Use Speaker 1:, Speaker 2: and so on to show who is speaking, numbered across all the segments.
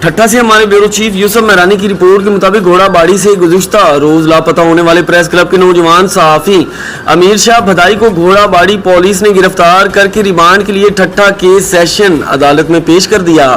Speaker 1: ठट्टा से हमारे bureau chief Yusuf मेहरानी की रिपोर्ट के मुताबिक घोड़ाबाड़ी से गुज़िश्ता रोज लापता होने वाले प्रेस क्लब के नौजवान सहाफ़ी अमीर शाह भदाई को घोड़ाबाड़ी पुलिस ने गिरफ्तार करके रिमांड के लिए ठट्टा के सेशन अदालत में पेश कर दिया।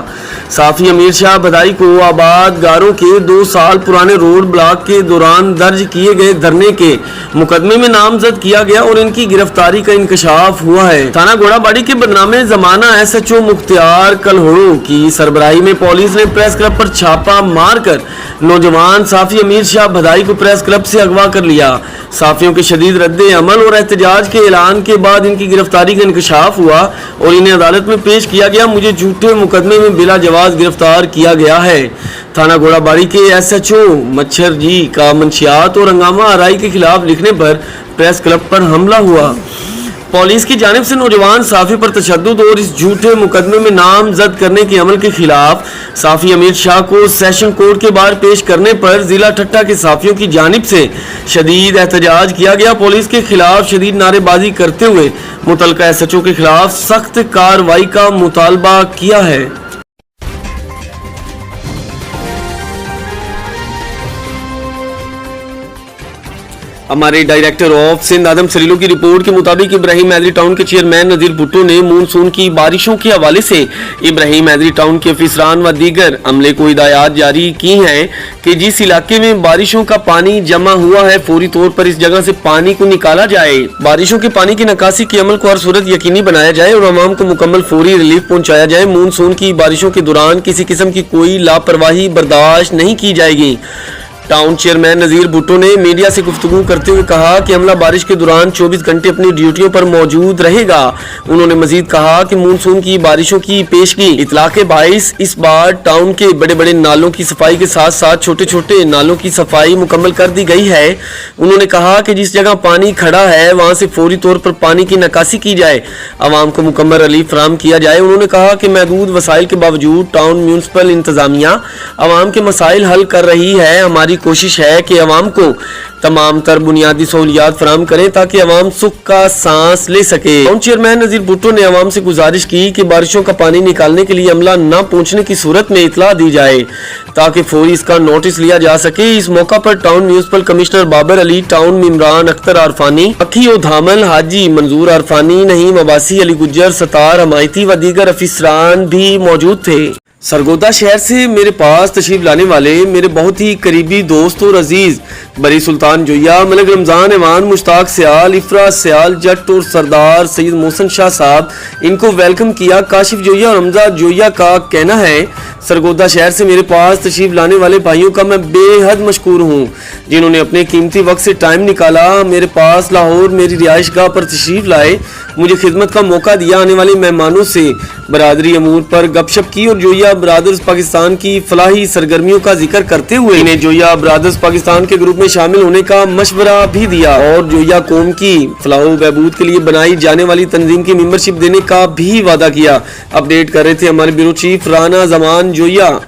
Speaker 1: सहाफ़ी अमीर शाह भदाई को आबाद गारों के 2 साल पुराने रोड ब्लॉक के दौरान दर्ज किए गए धरने के मुकदमे में नामजद किया गया और इनकी गिरफ्तारी का इंकशाफ हुआ है। थाना घोड़ाबाड़ी के बदनामे जमाना SHO मुख्तियार कलहोड़ो की सरबराही में पुलिस ने प्रेस क्लब पर छापा मारकर नौजवान सहाफ़ी अमीर शाह भदाई को प्रेस क्लब से अगवा कर लिया। सहाफ़ियों के शदीद रद्दे अमल और एहतजाज के ऐलान के बाद इनकी गिरफ्तारी का इंकशाफ हुआ और इन्हें अदालत में पेश किया गया। मुझे झूठे मुकदमे में बिला जवाज गिरफ्तार किया गया है। थाना घोड़ाबाड़ी के SHO मच्छर जी का मंशियात और हंगामा आराई के खिलाफ लिखने पर प्रेस क्लब पर हमला हुआ। पुलिस की जानिब से नौजवान सहाफ़ी पर तशद्दुद और इस झूठे मुकदमे में नामजद करने के अमल के खिलाफ सहाफ़ी अमीर शाह को सेशन कोर्ट के बाहर पेश करने पर जिला ठट्टा के सहाफ़ियों की जानिब से शदीद एहतजाज किया गया। पुलिस के खिलाफ शदीद नारेबाजी करते हुए मुतलका SHO के खिलाफ सख्त कार्रवाई का मुतालबा किया है। हमारे डायरेक्टर ऑफ सिंध आदम सरीलो की रिपोर्ट के मुताबिक इब्राहिम हैदरी टाउन के चेयरमैन नज़ीर भुट्टो ने मानसून की बारिशों के हवाले से इब्राहिम हैदरी टाउन के अफसरान व दीगर अमले को हिदायत जारी की हैं कि जिस इलाके में बारिशों का पानी जमा हुआ है फौरी तौर पर इस जगह से पानी को निकाला जाए। बारिशों के पानी की निकासी के अमल को हर सूरत यकीनी बनाया जाए और अवाम को मुकम्मल फौरी रिलीफ पहुँचाया जाए। मानसून की बारिशों के दौरान किसी किस्म की कोई लापरवाही बर्दाश्त नहीं की जाएगी। टाउन चेयरमैन नज़ीर भुट्टो ने मीडिया से गुफ्तगू करते हुए कहा कि अमला बारिश के दौरान 24 घंटे अपनी ड्यूटियों पर मौजूद रहेगा। उन्होंने मजीद कहा कि मानसून की बारिशों की पेशगी इतला के बाइस इस बार टाउन के बड़े बड़े नालों की सफाई के साथ साथ छोटे छोटे नालों की सफाई मुकम्मल कर दी गई है। उन्होंने कहा कि जिस जगह पानी खड़ा है वहाँ से फौरी तौर पर पानी की निकासी की जाए, आवाम को मुकम्मल रिलीफ फराहम किया जाए। उन्होंने कहा कि महदूद वसाइल के बावजूद टाउन म्यूनसिपल इंतजामिया आवाम के मसाइल हल कर रही है। हमारी कोशिश है कि अवाम को तमाम तर बुनियादी सहूलियात फराहम करें ताकि अवाम सुख का सांस ले सके। टाउन चेयरमैन नज़ीर भुट्टो ने अवाम से गुजारिश की कि बारिशों का पानी निकालने के लिए अमला न पहुंचने की सूरत में इतला दी जाए ताकि फौरी इसका नोटिस लिया जा सके। इस मौका पर town municipal commissioner Babar Ali, town Imran Akhtar Irfani, अखी ओ धामल, हाजी मंजूर आरफानी, नहीम अब्बासी, अली गुज्जर, सतार हमायती व दीगर अफसरान भी मौजूद थे। सरगोदा शहर से मेरे पास तशरीफ लाने वाले मेरे बहुत ही करीबी दोस्त और अजीज बरी सुल्तान जोया, मलिक रमजान एवान, मुश्ताक सयाल, इफ्रा सयाल जट और सरदार सैयद मोहसन शाह साहब, इनको वेलकम किया। काशिफ जोया और हमजा जोया का कहना है सरगोदा शहर से मेरे पास तशरीफ लाने वाले भाइयों का मैं बेहद मशकूर हूँ जिन्होंने अपने कीमती वक्त से टाइम निकाला, मेरे पास लाहौर मेरी रिहाइश गाह पर तशरीफ लाए, मुझे खिदमत का मौका दिया, आने वाले मेहमानों से बरादरी अमूर पर गपशप की और जोया ब्रादर्स पाकिस्तान की फलाही सरगर्मियों का जिक्र करते हुए इन्हें जोया ब्रादर्स पाकिस्तान के ग्रुप में शामिल होने का मशवरा भी दिया और जोया कौम की फलाह बहबूद के लिए बनाई जाने वाली तंजीम की मेंबरशिप देने का भी वादा किया। अपडेट कर रहे थे हमारे ब्यूरो चीफ राना जमान जोया।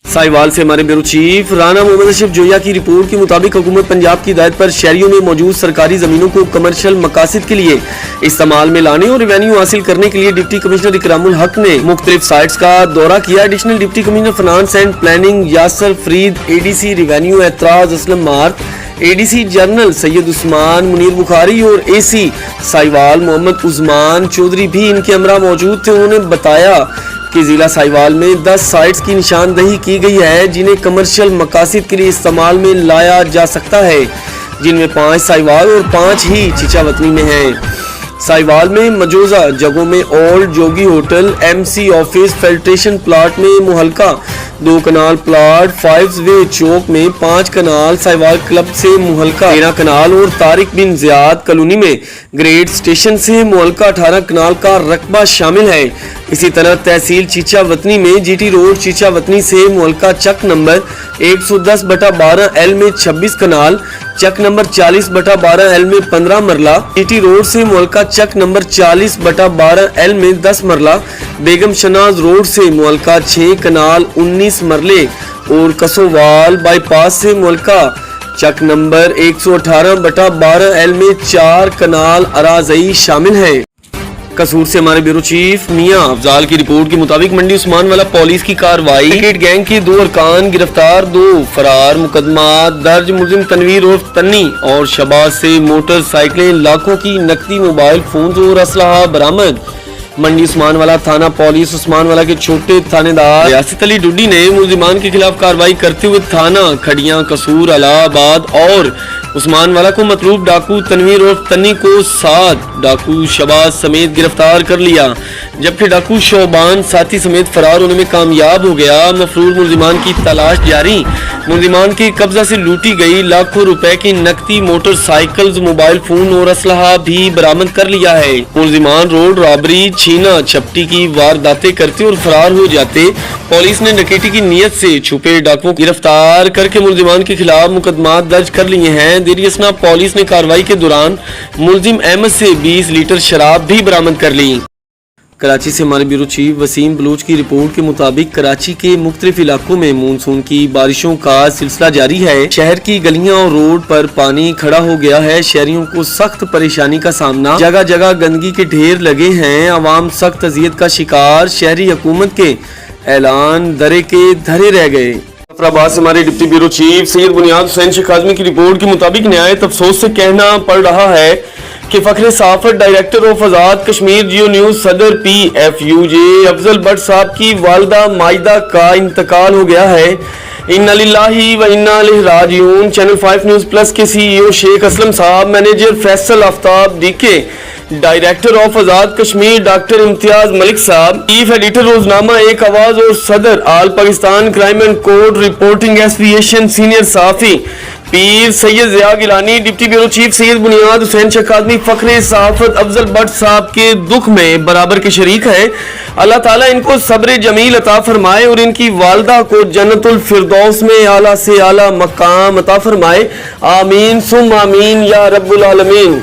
Speaker 1: साहिवाल से हमारे ब्यूरो चीफ राना मोहम्मद अशरफ जोया की रिपोर्ट के मुताबिक हुकूमत पंजाब की हिदायत पर शहरियों में मौजूद सरकारी जमीनों को कमर्शियल मकासद के लिए इस्तेमाल में लाने और रेवेन्यू हासिल करने के लिए डिप्टी कमिश्नर इकरामुल हक ने मुख्तलिफ साइट्स का दौरा किया। Additional deputy commissioner finance and planning Yasir Farid, ADC revenue Aitzaz Aslam मार्क, ADC जनरल सैयद उस्मान मुनीर बुखारी और AC साहिवाल मोहम्मद उस्मान चौधरी भी इनके हमरा मौजूद थे। उन्होंने बताया कि जिला साहिवाल में 10 साइट्स की निशानदही की गई है जिन्हें कमर्शियल मकासद के लिए इस्तेमाल में लाया जा सकता है, जिनमें 5 साहिवाल और 5 ही चिचावतनी में हैं। साहिवाल में मौजूदा जगहों में old Jogi hotel, MC office, filtration plant में मुहल्का, 2 कनाल प्लाट, 5 वे चौक में 5 कनाल, साहिवाल क्लब से मुहल्का 13 कनाल और तारिक बिन ज़ियाद कॉलोनी में ग्रेड स्टेशन से मुहल्का 18 कनाल का रकबा शामिल है। इसी तरह तहसील चीचावतनी में GT रोड चीचावतनी से मुहल्का चक नंबर 110/12L में 26 कनाल, चक नंबर 40/12L में 15 मरला, GT रोड से मुहल्का चक नंबर 40/12L में 10 मरला, बेगम शनाज रोड से मुहल्का 6 कनाल 19 मरले और कसोवाल बाईपास से मुहल्का चक नंबर 118/12L में 4 कनाल अराज़ई शामिल है। कसूर से हमारे ब्यूरो चीफ मियां अफजाल की रिपोर्ट के मुताबिक मंडी उस्मान वाला पुलिस की कार्रवाई, क्रिकेट गैंग के 2 अरकान गिरफ्तार, 2 फरार, मुकदमा दर्ज, मुलजिम तनवीर उर्फ तन्नी और शबाज से मोटरसाइकिलें, लाखों की नकदी, मोबाइल फोन और असलहा बरामद। मंडी उस्मान वाला थाना पुलिस उस्मान वाला के छोटे थानेदार रियासत अली डुड्डी ने मुलजिमान के खिलाफ कार्रवाई करते हुए थाना खड़ियां, कसूर, इलाहाबाद और उस्मान वाला को मतलूब डाकू तनवीर उर्फ तन्नी को 7 डाकू शबाज समेत गिरफ्तार कर लिया, जबकि डाकू शोबान साथी समेत फरार होने में कामयाब हो गया। मफरूर मुलजिमान की तलाश जारी। मुलजिमान के कब्जा से लूटी गई लाखों रुपए की नकदी, मोटरसाइकिल, मोबाइल फोन और असलहा भी बरामद कर लिया है। मुलजिमान रोड रॉबरी, छीना झपटी की वारदातें करते और फरार हो जाते। पुलिस ने डकैती की नीयत से छुपे डाकुओं को गिरफ्तार करके मुलजिमान के खिलाफ मुकदमा दर्ज कर लिए हैं। देर असना पुलिस ने कार्रवाई के दौरान मुलजिम अहमद से 20 लीटर शराब भी बरामद कर ली। कराची से हमारे ब्यूरो चीफ वसीम बलूच की रिपोर्ट के मुताबिक कराची के मुख्तलिफ इलाकों में मानसून की बारिशों का सिलसिला जारी है। शहर की गलियां और रोड पर पानी खड़ा हो गया है। शहरियों को सख्त परेशानी का सामना, जगह जगह गंदगी के ढेर लगे हैं। आवाम सख्त अजियत का शिकार। शहरी हुकूमत के ऐलान दरे के धरे रह गए। जफराबाद से हमारे deputy bureau chief Syed Buniyad Hussain Sheikh Azmi की रिपोर्ट के मुताबिक नहायत अफसोस से कहना पड़ रहा है कि फखरे सहाफत director of Azad Kashmir Geo news सदर PFUJ अफजल भट्ट साहब की वालदा माइदा का इंतकाल हो गया है। इन्ना लिल्लाही व इन्ना इलैहि राजिऊन। चैनल 5 न्यूज प्लस के CEO शेख असलम साहब, manager Faisal Aftab DK, director of Azad Kashmir doctor Imtiaz Malik साहब, चीफ एडिटर रोजनामा एक आवाज और सदर all Pakistan crime and court reporting association senior साफी Pir Syed Zia Gilani, deputy bureau chief Syed Buniyad Hussain Sheikh Azmi Fakhre सहाफत Afzal Bhatt साहब के दुख में बराबर के शरीक है। अल्लाह ताला इनको सब्र जमील अता फरमाए और इनकी वालदा को जन्नतुल फिरदौस में आला से आला मकाम अता फरमाए। आमीन सुम आमीन या रब्बुल आलमीन।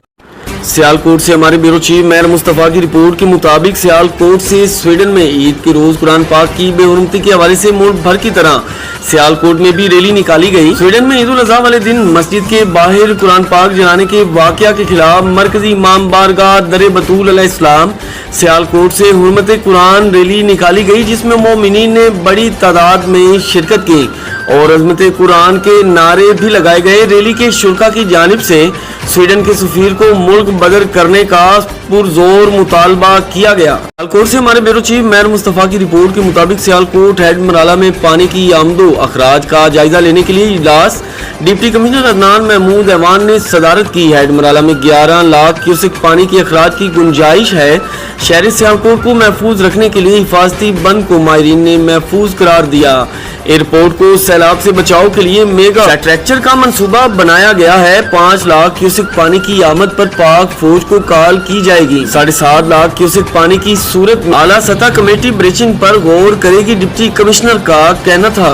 Speaker 1: सियालकोट से हमारे ब्यूरो चीफ मेहर मुस्तफा की रिपोर्ट के मुताबिक सियालकोट से स्वीडन में ईद के रोज कुरान पाक की बेहुरमती के हवाले से मुल्क भर की तरह सियालकोट में भी रैली निकाली गई। स्वीडन में ईद उल अज़हा वाले दिन मस्जिद के बाहर कुरान पाक जलाने के वाकया के खिलाफ मरकजी इमाम बारगाह दर बतूल अलैहिस्सलाम सियालकोट से हुर्मत कुरान रैली निकाली गई, जिसमें मोमिनीन ने बड़ी तादाद में शिरकत की और अज़मत कुरान के नारे भी लगाए गए। रैली के शुरा की जानिब से स्वीडन के सफीर को मुल्क बदर करने का पुरजोर मुतालबा किया गया। सियालकोट से हमारे ब्यूरो चीफ मेहर मुस्तफा की रिपोर्ट के मुताबिक सियालकोट हेड मराला में पानी की आमदो अखराज का जायजा लेने के लिए इजलास डिप्टी कमिश्नर अदनान महमूद ऐवान ने सदारत की। हेड मराला में 11 लाख क्यूसेक पानी की अखराज की गुंजाइश है। शहरी सियालकोट को महफूज रखने के लिए हिफाजती बंद को माहिरीन ने महफूज करार दिया। एयरपोर्ट को सैलाब से बचाव के लिए मेगा स्ट्रक्चर का मंसूबा बनाया गया है। 5 लाख क्यूसेक पानी की आमद पर पाक फौज को कॉल की जाएगी। 7.5 लाख क्यूसेक पानी की सूरत में आला सतह कमेटी ब्रीचिंग पर गौर करेगी, डिप्टी कमिश्नर का कहना था।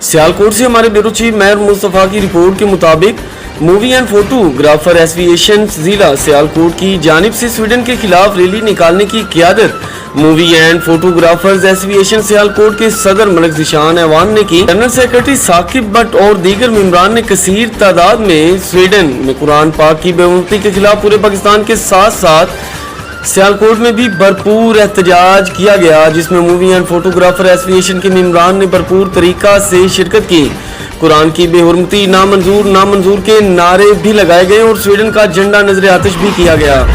Speaker 1: सियालकोट से हमारे ब्यूरो चीफ मेहर मुस्तफा की रिपोर्ट के मुताबिक मूवी एंड फोटोग्राफर एसोसिएशन जिला सियालकोट की जानिब से स्वीडन के खिलाफ रैली निकालने की क़ियादत movie and photographers association Sialkot के सदर मलिक ज़ीशान ऐवान ने की। जनरल सेक्रेटरी साकिब भट्ट और दीगर मेंबरान ने कसीर तादाद में स्वीडन में कुरान पाक की बेहुरमती के खिलाफ पूरे पाकिस्तान के साथ साथ सियालकोट में भी भरपूर एहतजाज किया गया, जिसमें मूवी एंड फोटोग्राफर एसोसिएशन के मेंबरान ने भरपूर तरीका से शिरकत की। कुरान की बेहुरमती नामंजूर के नारे भी लगाए गए और स्वीडन का झंडा नजर आतिश भी किया गया।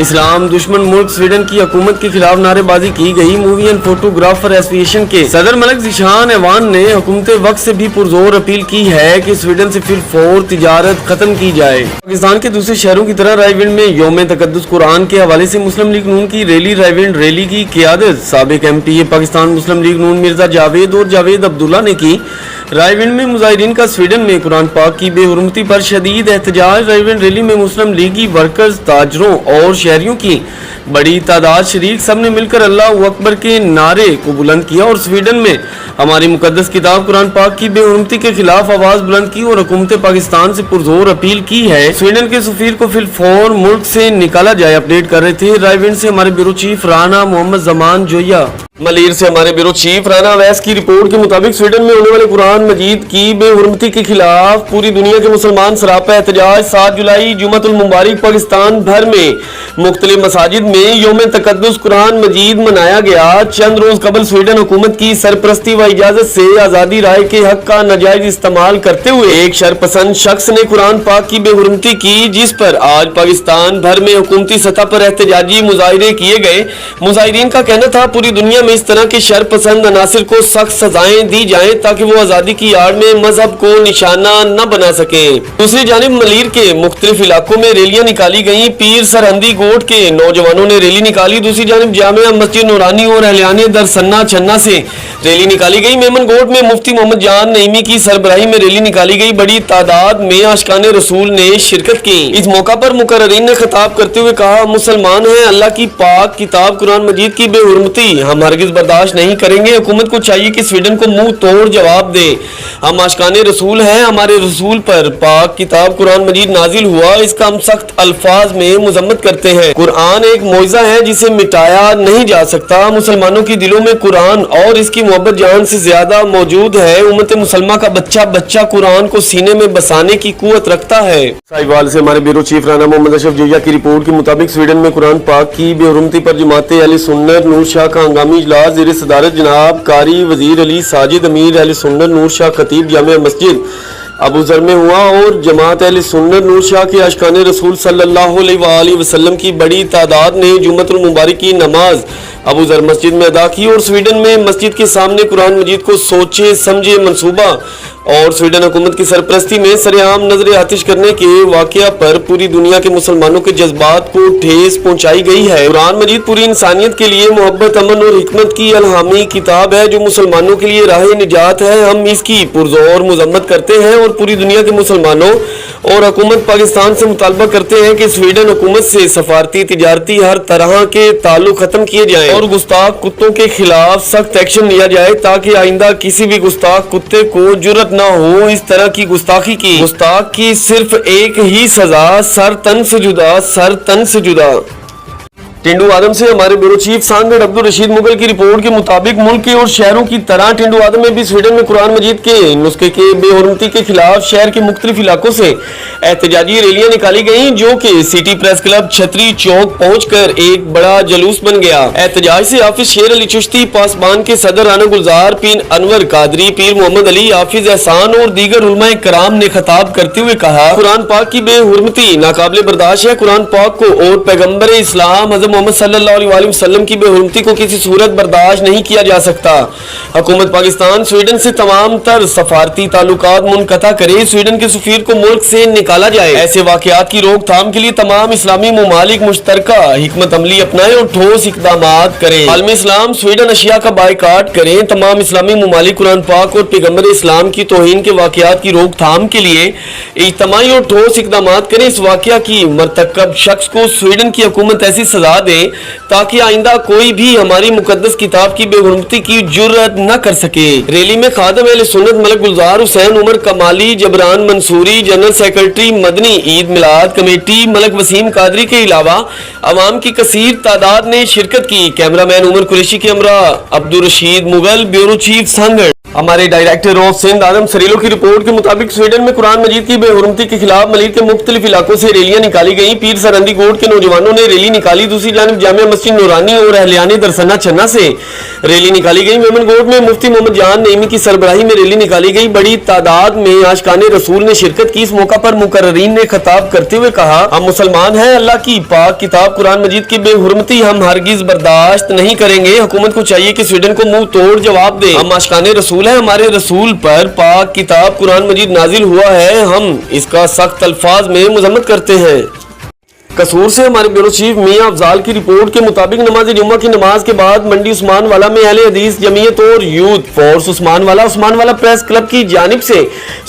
Speaker 1: इस्लाम दुश्मन मुल्क स्वीडन की हुकूमत के खिलाफ नारेबाजी की गई। मूवी एंड फोटोग्राफर एसोसिएशन के सदर मलिक ज़ीशान ऐवान ने हुकूमत वक्त से भी पुरजोर अपील की है कि स्वीडन से फिर फौर तिजारत खत्म की जाए। पाकिस्तान के दूसरे शहरों की तरह रायविंड में यौम तकद्दुस कुरान के हवाले से मुस्लिम लीग नून की रैली रायविंड रैली की क़ियादत साबिक MPA पाकिस्तान मुस्लिम लीग नून मिर्जा जावेद और जावेद अब्दुल्ला ने की। रायविंड में मुजाहिरीन का स्वीडन में कुरान पाक की बेहुरमती पर शदीद एहतजाज। रायविंड रैली में मुस्लिम लीगी वर्कर्स, ताजरों और शहरियों की बड़ी तादाद शरीक, सब ने मिलकर अल्लाह अकबर के नारे को बुलंद किया और स्वीडन में हमारी मुकद्दस किताब कुरान पाक की बेहुरमती के खिलाफ आवाज बुलंद की और हुकूमत पाकिस्तान से पुरजोर अपील की है। स्वीडन के सफीर को फिल फौर मुल्क से निकाला जाए, अपडेट कर रहे थे रायविंड से हमारे ब्यूरो चीफ राना मोहम्मद जमान जोया। मलीर से हमारे ब्यूरो चीफ राना अवैस की रिपोर्ट के मुताबिक स्वीडन में होने वाले कुरान मजीद की बेहुरमती के खिलाफ पूरी दुनिया के मुसलमान सरापा एहतजाज 7 जुलाई जुम्मतुल मुबारक पाकिस्तान भर में मुख्तलिफ मसाजिद में यौम तकद्दुस कुरान मजीद मनाया गया। चंद रोज कबल स्वीडन हुकूमत की सरपरस्ती व इजाजत से आज़ादी राय के हक का नाजायज इस्तेमाल करते हुए एक शरपसंद शख्स ने कुरान पाक की बेहुरमती की, जिस पर आज पाकिस्तान भर में हुकूमती सतह पर एहतजाजी मुजाहिरे किए गए। मुजाहिरीन का कहना था पूरी दुनिया में इस तरह के शरपसंद अनासिर को सख्त सजाएं दी जाएं ताकि वो आजादी की आड़ में मजहब को निशाना न बना सके। दूसरी जानिब मलीर के मुख्तलिफ इलाकों में रैलियां निकाली गई। पीर सरहंदी गोट के नौजवानों ने रैली निकाली। दूसरी जानिब जामिया मस्जिद नूरानी और अहलियाने दरसन्ना छन्ना से रैली निकाली गई। मेमन गोट में मुफ्ती मोहम्मद जान नईमी की सरबराही में रैली निकाली गई। बड़ी तादाद में आशिकाने रसूल ने शिरकत की। इस मौका पर मुकर्ररीन ने खिताब करते हुए कहा, मुसलमान हैं, अल्लाह की पाक किताब कुरान मजीद की बेहुरमती हम हरगिज बर्दाश्त नहीं करेंगे। हुकूमत को चाहिए कि स्वीडन को मुंह तोड़ जवाब दे। हम आशिकाने रसूल हैं, हमारे रसूल पर पाक किताब कुरान मजीद नाजिल हुआ, इसका हम सख्त अल्फाज में मुजम्मत करते हैं। कुरान एक मौइज़ा है जिसे मिटाया नहीं जा सकता। मुसलमानों के दिलों में कुरान और इसकी मोहब्बत जान से ज्यादा मौजूद है। उम्मत मुसलमा का बच्चा बच्चा कुरान को सीने में बसाने की कुव्वत रखता है। साहिवाल से हमारे ब्यूरो चीफ राना मोहम्मद अशरफ जिया की रिपोर्ट के मुताबिक स्वीडन में कुरान पाक की बेहुरमती पर जमाते अहले सुन्नत नूर शाह का हंगामी इजलास ज़ेर सदारत जनाब कारी वजीर अली साजिद अमीर अहले सुन्नत नूर शाह खतीब जामिया मस्जिद अबू ज़र में हुआ और जमात अहले सुन्नत नूर शाह के आशिकाने रसूल सल्लल्लाहु अलैहि वसल्लम की बड़ी तादाद ने जुम्मतुल मुबारक की नमाज अबू ज़र मस्जिद में अदा की और स्वीडन में मस्जिद के सामने कुरान मजीद को सोचे समझे मंसूबा और स्वीडन हुकूमत की सरपरस्ती में सरेआम नजर आतिश करने के वाकया पर पूरी दुनिया के मुसलमानों के जज्बात को ठेस पहुंचाई गई है। कुरान मजीद पूरी इंसानियत के लिए मोहब्बत अमन और हिकमत की अलहामी किताब है जो मुसलमानों के लिए राह निजात है। हम इसकी पुरजोर मजम्मत करते हैं और पूरी दुनिया के मुसलमानों और हुकूमत पाकिस्तान से मुतालबा करते हैं कि स्वीडन हुकूमत से सफारती तिजारती हर तरह के ताल्लुक खत्म किए जाएं और गुस्ताख कुत्तों के खिलाफ सख्त एक्शन लिया जाए ताकि आइंदा किसी भी गुस्ताख कुत्ते को जुर्रत ना हो इस तरह की गुस्ताखी की। गुस्ताख की सिर्फ एक ही सजा, सर तन से जुदा, सर तन से जुदा। टिंडू आदम से हमारे ब्यूरो चीफ सांगड़ अब्दुल रशीद मुगल की रिपोर्ट के मुताबिक मुल्क के और शहरों की तरह टिंडू आदम में भी स्वीडन में कुरान मजीद के नुस्खे के बेहुरमती के खिलाफ शहर के मुख्तलिफ इलाकों से एहतजाजी रैलियां निकाली गयी जो कि सिटी प्रेस क्लब छतरी चौक पहुंचकर एक बड़ा जलूस बन गया। एहतजाज से हाफिज शेर अली चिश्ती, पासबान के सदर राना गुलजार, पीर अनवर कादरी, पीर मोहम्मद अली, हाफिज एहसान और दीगर उलमाए कराम ने खिताब करते हुए कहा, कुरान पाक की बेहुरमती नाकाबिले बर्दाश्त है। कुरान पाक को और पैगम्बर इस्लाम हज़रत मोहम्मद सल्लल्लाहु अलैहि वसल्लम की बेहुरमती को किसी सूरत बर्दाश्त नहीं किया जा सकता। हुकूमत पाकिस्तान स्वीडन से तमाम तर सफारती ताल्लुकात मुनक़ता करे, स्वीडन के सफीर को मुल्क से निकाला जाए। ऐसे वाक़यात की रोकथाम के लिए तमाम इस्लामी मुमालिक मुश्तरका हिकमत अमली अपनाएं और ठोस इक़दाम करें। आलम इस्लाम स्वीडन अशिया का बायकाट करें। तमाम इस्लामी मुमालिक कुरान पाक और पैगम्बर इस्लाम की तौहीन के वाक़यात की रोकथाम के लिए इज्तिमाई और ठोस इक़दाम करें। इस वाक़या की मरतकब शख्स को स्वीडन की हुकूमत ऐसी सजा दे ताकि आइंदा कोई भी हमारी मुकद्दस किताब की बेहुरमती की जुर्रत न कर सके। रैली में खादम अहले सुन्नत मलक गुलजार हुसैन, उमर कमाली, Jibran Mansuri, general secretary Madani Eid Milad committee Malak Wasim Qadri के अलावा अवाम की कसीर तादाद ने शिरकत की। कैमरामैन उमर कुरैशी के हमरा अब्दुल रशीद मुगल, ब्यूरो चीफ सांगड़। हमारे डायरेक्टर ऑफ सिंध आदम सरीलो की रिपोर्ट के मुताबिक स्वीडन में कुरान मजीद की बेहुरमती के खिलाफ मलीर के मुख्तलिफ इलाकों से रैलियां निकाली गई। पीर सरहंदी गोट के नौजवानों ने रैली निकाली। दूसरी जानिब जामिया मस्जिद नूरानी और अहलियाने दरसन्ना छन्ना से रैली निकाली गई। मेमन गोट में मुफ्ती मोहम्मद जान नईमी की सरबराही में रैली निकाली गई। बड़ी तादाद में आशिकाने रसूल ने शिरकत की। इस मौका पर मुकर्ररीन ने खिताब करते हुए कहा, हम मुसलमान हैं, अल्लाह की पाक किताब कुरान मजीद की बेहुरमती हम हरगिज बर्दाश्त नहीं करेंगे। हुकूमत को चाहिए कि स्वीडन को मुंह तोड़ जवाब दे। हम आशिकाने रसूल हैं, हमारे रसूल पर पाक किताब कुरान मजीद नाजिल हुआ है, हम इसका सख्त अल्फाज में मुजम्मत करते हैं। कसूर से हमारे ब्यूरो चीफ मियां अफजाल की रिपोर्ट के मुताबिक नमाज जुम्मा की नमाज के बाद मंडी उस्मान वाला में अहले हदीस जमीयत और यूथ फोर्स उस्मान वाला प्रेस क्लब की जानिब से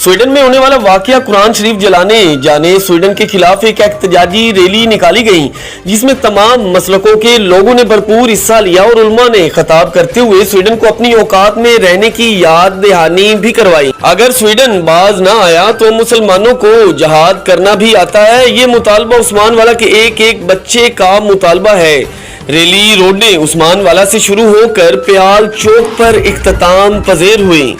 Speaker 1: स्वीडन में होने वाला वाकया कुरान शरीफ जलाने जाने स्वीडन के खिलाफ एक एहतजाजी रैली निकाली गई जिसमें तमाम मसलकों के लोगों ने भरपूर हिस्सा लिया और उलमा ने खिताब करते हुए स्वीडन को अपनी औकात में रहने की याद दहानी भी करवाई। अगर स्वीडन बाज ना आया तो मुसलमानों को जहाद करना भी आता है। ये मुतालबा उस्मान वाला के एक एक बच्चे का मुतालबा है। ریلی روڈیں عثمان والا سے شروع ہو کر پیال چوک پر اختتام پذیر ہوئی۔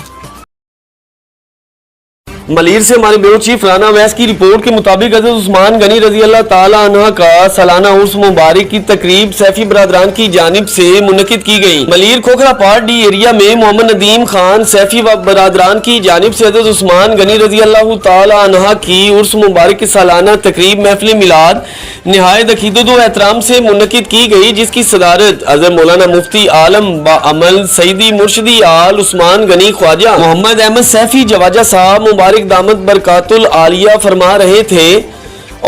Speaker 1: ملیر سے ہمارے بیورو چیف رانا اویس کی رپورٹ کے مطابق حضرت عثمان غنی رضی اللہ تعالیٰ عنہ کا سالانہ عرس مبارک کی تقریب سیفی برادران کی جانب سے منعقد کی گئی۔ ملیر کھوکھرا پار ڈی ایریا میں محمد ندیم خان سیفی و برادران کی جانب سے حضرت عثمان غنی رضی اللہ تعالیٰ عنہ کی عرس مبارک کی سالانہ تقریب محفل میلاد نہایت عقیدت و احترام سے منعقد کی گئی، جس کی صدارت حضرت مولانا مفتی عالم با عمل سیدی مرشدی آل عثمان غنی خواجہ محمد احمد سیفی جواجہ صاحب مبارک دامت برکات العالیہ فرما رہے تھے،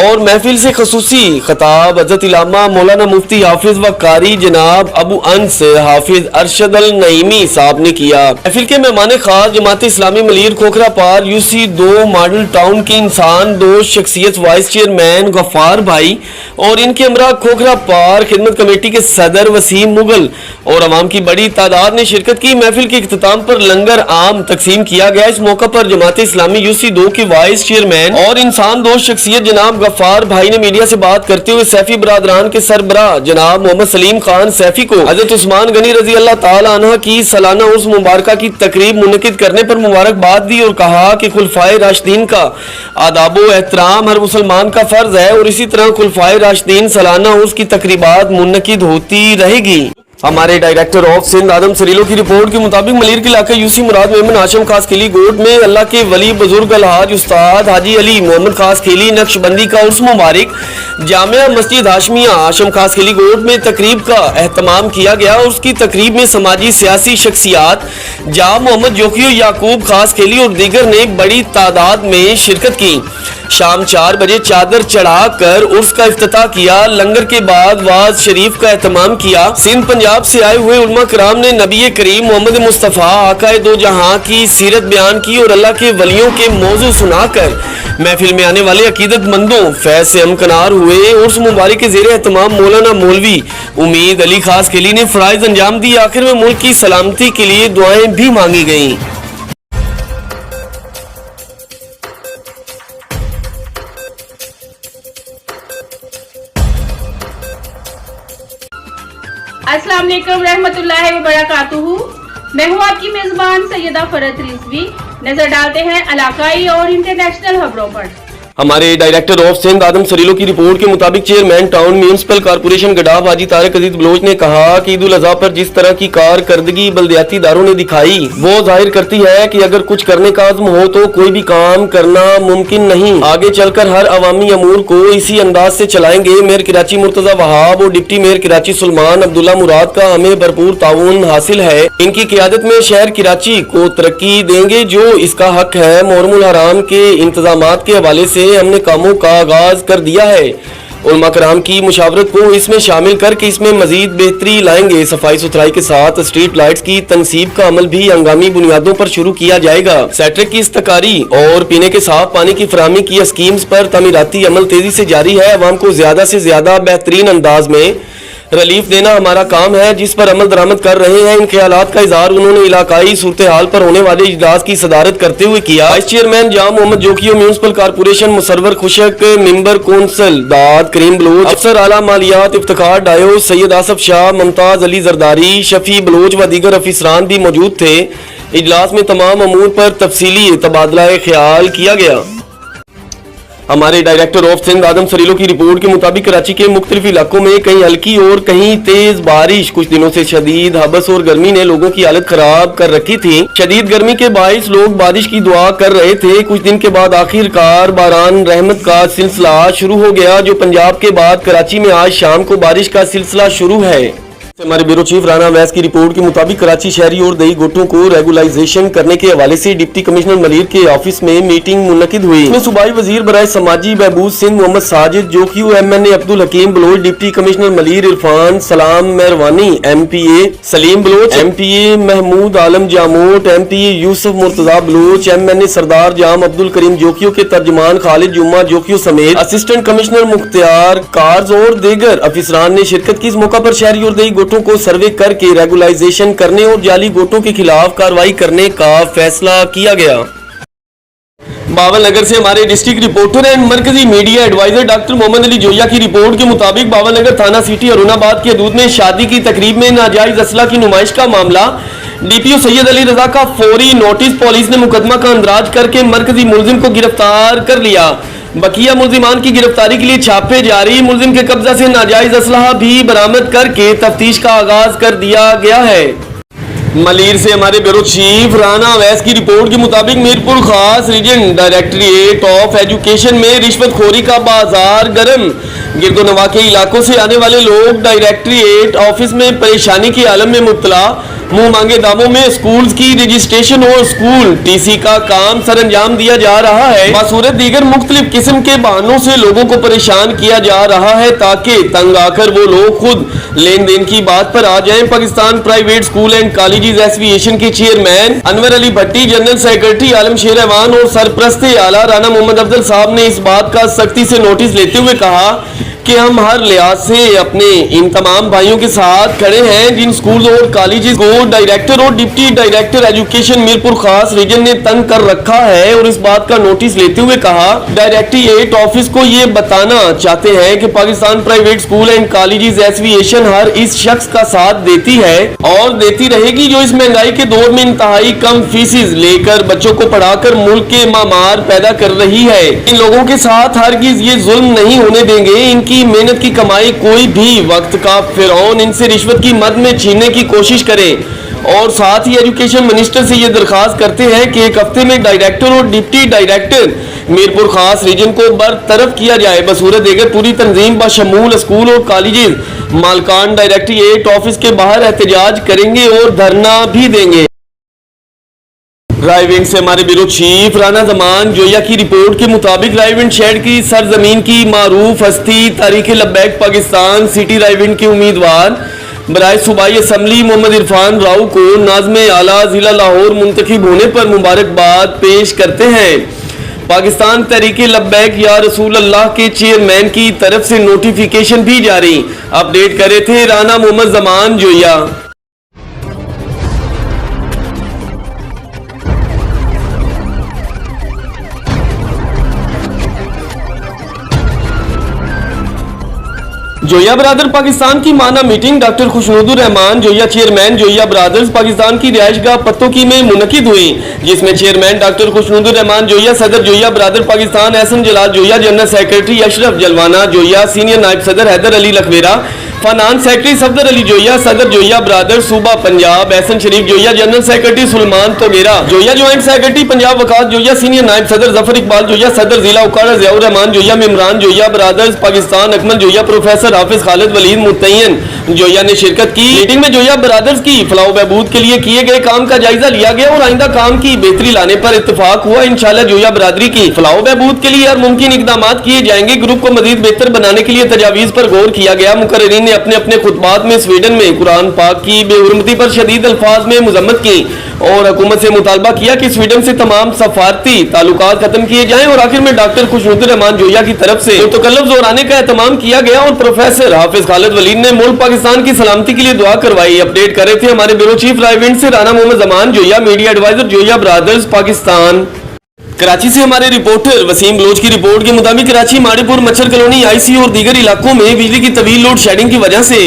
Speaker 1: اور محفل سے خصوصی خطاب حضرت علامہ مولانا مفتی حافظ و قاری جناب ابو انس حافظ ارشد النعیمی صاحب نے کیا۔ محفل کے مہمان خاص جماعت اسلامی ملیر کھوکھرا پار UC 2 ماڈل ٹاؤن کی انسان دوست شخصیت وائس چیئرمین غفار بھائی اور ان کے ہمراہ کھوکھرا پار خدمت کمیٹی کے صدر وسیم مغل اور عوام کی بڑی تعداد نے شرکت کی۔ محفل کے اختتام پر لنگر عام تقسیم کیا گیا۔ اس موقع پر جماعت اسلامی UC 2 کی وائس چیئرمین اور انسان دوست شخصیت جناب غفار بھائی نے میڈیا سے بات کرتے ہوئے سیفی برادران کے سربراہ جناب محمد سلیم خان سیفی کو حضرت عثمان غنی رضی اللہ تعالیٰ عنہ کی سالانہ عرس مبارکہ کی تقریب منعقد کرنے پر مبارکباد دی اور کہا کہ خلفائے راشدین کا آداب و احترام ہر مسلمان کا فرض ہے، اور اسی طرح خلفائے راشدین سالانہ عرس کی تقریبات منعقد ہوتی رہے گی۔ ہمارے ڈائریکٹر آف سندھ آدم سریلو کی رپورٹ کے مطابق ملیر کے علاقہ UC مراد محمد ہاشم خاص کھیلی گوٹ میں اللہ کے ولی بزرگ الحاج استاد حاجی علی محمد خاص کھیلی نقش بندی کا عرس مبارک جامعہ مسجد ہاشمیہ ہاشم خاص کھیلی گوٹ میں تقریب کا اہتمام کیا گیا، اور اس کی تقریب میں سماجی سیاسی شخصیات جا محمد جوکیو یعقوب خاص کھیلی اور دیگر نے بڑی تعداد میں شرکت کی۔ شام 4 بجے چادر چڑھا کر عرس کا افتتاح کیا۔ لنگر کے بعد واز شریف کا اہتمام کیا۔ سندھ پنجاب سے آئے ہوئے علماء کرام نے نبی کریم محمد مصطفیٰ آقائے دو جہاں کی سیرت بیان کی اور اللہ کے ولیوں کے موضوع سنا کر محفل میں آنے والے عقیدت مندوں فیض سے ہمکنار ہوئے۔ عرس مبارک کے زیر اہتمام مولانا مولوی امید علی خاص کھیلی نے فرائض انجام دی۔ آخر میں ملک کی سلامتی کے لیے دعائیں بھی مانگی گئیں۔
Speaker 2: السلام علیکم رحمۃ اللہ وبرکاتہ۔ میں ہوں آپ کی میزبان سیدہ فرد رضوی۔ نظر ڈالتے ہیں علاقائی اور انٹرنیشنل خبروں پر۔
Speaker 1: ہمارے ڈائریکٹر آف سندھ آدم سریلو کی رپورٹ کے مطابق چیئرمین ٹاؤن میونسپل کارپوریشن گڈاف حاجی طارق عزیز بلوچ نے کہا کہ عید الاضحیٰ پر جس طرح کی کارکردگی بلدیاتی اداروں نے دکھائی وہ ظاہر کرتی ہے کہ اگر کچھ کرنے کا عزم ہو تو کوئی بھی کام کرنا ممکن نہیں۔ آگے چل کر ہر عوامی امور کو اسی انداز سے چلائیں گے۔ میئر کراچی مرتضی وہاب اور ڈپٹی میئر کراچی سلمان عبداللہ مراد کا ہمیں بھرپور تعاون حاصل ہے۔ ان کی قیادت میں شہر کراچی کو ترقی دیں گے جو اس کا حق ہے۔ محرم الحرام کے انتظامات کے حوالے سے ہم نے کاموں کا آغاز کر دیا ہے۔ علماء کرام کی مشاورت کو اس میں شامل کر کے اس میں مزید بہتری لائیں گے۔ صفائی ستھرائی کے ساتھ اسٹریٹ لائٹس کی تنصیب کا عمل بھی ہنگامی بنیادوں پر شروع کیا جائے گا۔ سیٹرک کی استکاری اور پینے کے صاف پانی کی فراہمی کی اسکیمز پر تعمیراتی عمل تیزی سے جاری ہے۔ عوام کو زیادہ سے زیادہ بہترین انداز میں ریلیف دینا ہمارا کام ہے جس پر عمل درآمد کر رہے ہیں۔ ان خیالات کا اظہار انہوں نے علاقائی صورتحال پر ہونے والے اجلاس کی صدارت کرتے ہوئے کیا۔ وائس چیئرمین جام محمد جوکیو میونسپل کارپوریشن مسرور خوشک ممبر کونسل داد کریم بلوچ افسر اعلیٰ مالیات افتخار ڈایو سید آصف شاہ ممتاز علی زرداری شفیع بلوچ و دیگر افسران بھی موجود تھے۔ اجلاس میں تمام امور پر تفصیلی تبادلہ خیال کیا گیا۔ ہمارے ڈائریکٹر آف سندھ آدم سریلو کی رپورٹ کے مطابق کراچی کے مختلف علاقوں میں کہیں ہلکی اور کہیں تیز بارش۔ کچھ دنوں سے شدید حبس اور گرمی نے لوگوں کی حالت خراب کر رکھی تھی۔ شدید گرمی کے باعث لوگ بارش کی دعا کر رہے تھے۔ کچھ دن کے بعد آخر کار باران رحمت کا سلسلہ شروع ہو گیا جو پنجاب کے بعد کراچی میں آج شام کو بارش کا سلسلہ شروع ہے۔ ہمارے بیورو چیف رانا اویس کی رپورٹ کے مطابق کراچی شہری اور دیہی گوٹوں کو ریگولائزیشن کرنے کے حوالے سے ڈپٹی کمشنر ملیر کے آفس میں میٹنگ منعقد ہوئی۔ اس میں صوبائی وزیر برائے سماجی بہبود Sindh Muhammad Sajid Jokhio MNA Abdul Hakim Baloch deputy commissioner Malir Irfan Salam Mehrwani MPA سلیم بلوچ MPA محمود عالم جاموٹ MPA یوسف مرتضی بلوچ MNA سردار جام عبدالکریم جوکیو کے ترجمان خالد جمعہ جوکیو سمیت اسسٹنٹ کمشنر مختار کارز اور دیگر افسران نے شرکت کی۔ اس موقع پر شہری اور دیہی گوٹوں کو سروے کر کے ریگولائزیشن کرنے اور جعلی گوٹوں کے خلاف کارروائی کرنے کا فیصلہ کیا گیا۔ बावल नगर से हमारे डिस्ट्रिक्ट रिपोर्टर एंड मरकजी media adviser doctor Mohammad Ali Joya की रिपोर्ट के मुताबिक बावल नगर थाना सिटी अरुणाबाद की हदूद में शादी की तकरीब में नाजायज असला की नुमाइश का मामला डीपीओ सैयद अली रजा का फौरी नोटिस पुलिस ने मुकदमा का अंदराज करके मरकजी मुलजिम को गिरफ्तार कर लिया। बकिया मुलजिमान की गिरफ्तारी के लिए छापे जारी, मुलजिम के कब्जा से नाजायज असलहा भी बरामद करके तफ्तीश का आगाज कर दिया गया है। मलीर से हमारे ब्यूरो चीफ राना अवैस की रिपोर्ट के मुताबिक मीरपुर खास रीजन डायरेक्टरेट ऑफ एजुकेशन में रिश्वतखोरी का बाजार गर्म। गिरदोनवा के इलाकों से आने वाले लोग डायरेक्टरेट ऑफिस में परेशानी के आलम में मुब्तला, मुंह मांगे दामों में स्कूल्स की रजिस्ट्रेशन और स्कूल टीसी का काम सरंजाम दिया जा रहा है। बासूरत दीगर मुख्तलिफ किस्म के बहानों से लोगों को परेशान किया जा रहा है ताकि तंग आकर वो लोग खुद लेन देन की बात पर आ जाएं। Pakistan private school and colleges association के चेयरमैन अनवर अली भट्टी, जनरल सेक्रेटरी आलम शेर अवान और सरप्रस्त आला राना मोहम्मद अफजल साहब ने इस बात का सख्ती से नोटिस लेते हुए कहा कि हम हर लिहाज से अपने इन तमाम भाइयों के साथ खड़े हैं जिन स्कूल और कॉलेजेस को डायरेक्टर और डिप्टी डायरेक्टर एजुकेशन मीरपुर खास रीजन ने तंग कर रखा है, और इस बात का नोटिस लेते हुए कहा डायरेक्टरेट ऑफिस को ये बताना चाहते हैं कि Pakistan private school and colleges association हर इस शख्स का साथ देती है और देती रहेगी जो इस महंगाई के दौर में इंतहाई कम फीसिस लेकर बच्चों को पढ़ाकर मुल्क के मामार पैदा कर रही है। इन लोगों के साथ हरगिज ये जुल्म नहीं होने देंगे। इनकी मेहनत की कमाई कोई भी वक्त का फिरौन इनसे रिश्वत की मद में छीनने की कोशिश करे, और साथ ही एजुकेशन मिनिस्टर से ये दरखास्त करते हैं कि एक हफ्ते में डायरेक्टर और डिप्टी डायरेक्टर मीरपुर खास रीजन को बरतरफ किया जाए। बसूरत देगर पूरी तंजीम बशमूल स्कूल और कॉलेजेस मालकान डायरेक्टरेट ऑफिस के बाहर एहतजाज करेंगे और धरना भी देंगे। रायविंड से हमारे ब्यूरो चीफ राना जमान जोया की रिपोर्ट के मुताबिक रायविंड शहर की सरजमीन की मारूफ हस्ती तारीख लब्बैक पाकिस्तान सिटी रायविंड के उम्मीदवार बराए सूबाई असम्बली मोहम्मद इरफान राव को नाज़्म आला जिला लाहौर मुंतखब होने पर मुबारकबाद पेश करते हैं। पाकिस्तान तहरीक लब्बैक या रसूल अल्लाह के चेयरमैन की तरफ से नोटिफिकेशन भी जारी। अपडेट करे थे राना मोहम्मद जमान जोया। जोया ब्रादर पाकिस्तान की माना meeting doctor Khushnoodur Rehman Joya chairman Joya brothers Pakistan की रिहाइशगाह पत्तोकी में मुनकिद हुई, जिसमें चेयरमैन डॉक्टर खुशनुदुर रहमान जोया, सदर Joya brother Pakistan Ahsan Jalal Joya, general secretary Ashraf Jalwana Joya, senior नायब सदर हैदर अली लखवेरा, फाइनेंस सेक्रेटरी सफदर अली जोया, सदर जोया ब्रादर सूबा Punjab Ahsan Sharif Joya, general secretary Suleman Togera Zoya, joint secretary Punjab Waqas Zoya, senior नायब सदर जफर इकबाल जोया, सदर जिला उकाड़ा ज़ियाउर रहमान जोया, इमरान जोया ब्रादर्स पाकिस्तान अकमल जोया, प्रोफेसर हाफिज खालिद वलीद मुतय्यन जोया ने शिरकत की। मीटिंग में जोया ब्रादर्स की फलाह बहबूद के लिए किए गए काम का जायजा लिया गया और आइंदा काम की बेहतरी लाने पर इत्तेफाक हुआ। इंशाल्लाह जोया बरादरी की फलाह बहबूद के लिए हर मुमकिन इकदाम किए जाएंगे। ग्रुप को मजीद बेहतर बनाने के लिए तजावीज पर गौर किया गया। मुकर्रिरीन ने अपने अपने खुतबात में स्वीडन में कुरान पाक की बेहुरमती पर शदीद अल्फाज में मुजम्मत की और हुकूमत से मुतालबा किया कि स्वीडन से तमाम सफारती ताल्लुकात खत्म किए जाएं, और आखिर में डॉक्टर खुशनुदुर रहमान जोया की तरफ से मुतकल्लफ जोराने का एहतमाम किया गया और प्रोफेसर हाफिज खालिद वलीद ने मुल्क पाकिस्तान की सलामती के लिए दुआ करवाई। अपडेट कर रहे थे हमारे ब्यूरो चीफ रायविंड से Rana Mohammad Zaman Joya, media adviser Joya brothers Pakistan. Karachi से हमारे रिपोर्टर वसीम बलोच की रिपोर्ट के मुताबिक कराची माड़ीपुर मच्छर कॉलोनी आईसी और दीगर इलाकों में बिजली की तवील लोड शेडिंग की वजह से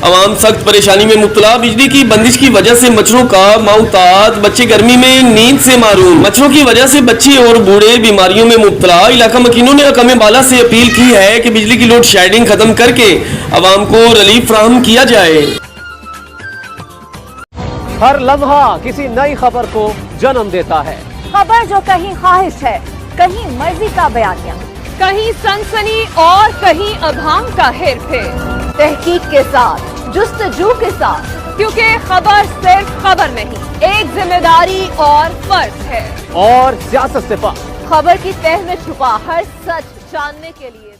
Speaker 1: आवाम सख्त परेशानी में मुब्तला। बिजली की बंदिश की वजह से मच्छरों का माउतात, बच्चे गर्मी में नींद से मारूम, मच्छरों की वजह से बच्चे और बूढ़े बीमारियों में मुब्तला। इलाका मकीनों ने हकाम बाला से अपील की है कि बिजली की लोड शेडिंग खत्म करके आवाम को रिलीफ फराहम किया जाए।
Speaker 3: हर लम्हा किसी नई खबर को जन्म देता है।
Speaker 4: खबर जो कहीं ख्वाहिश है, कहीं मर्जी का बयानिया,
Speaker 5: कहीं सनसनी और कहीं अभाम का हेर फेर,
Speaker 4: तहकीक के साथ, जुस्तजू के साथ,
Speaker 5: क्योंकि खबर सिर्फ खबर नहीं, एक जिम्मेदारी और फर्ज है।
Speaker 3: और सियासत से पार
Speaker 4: खबर की तह में छुपा हर सच जानने के लिए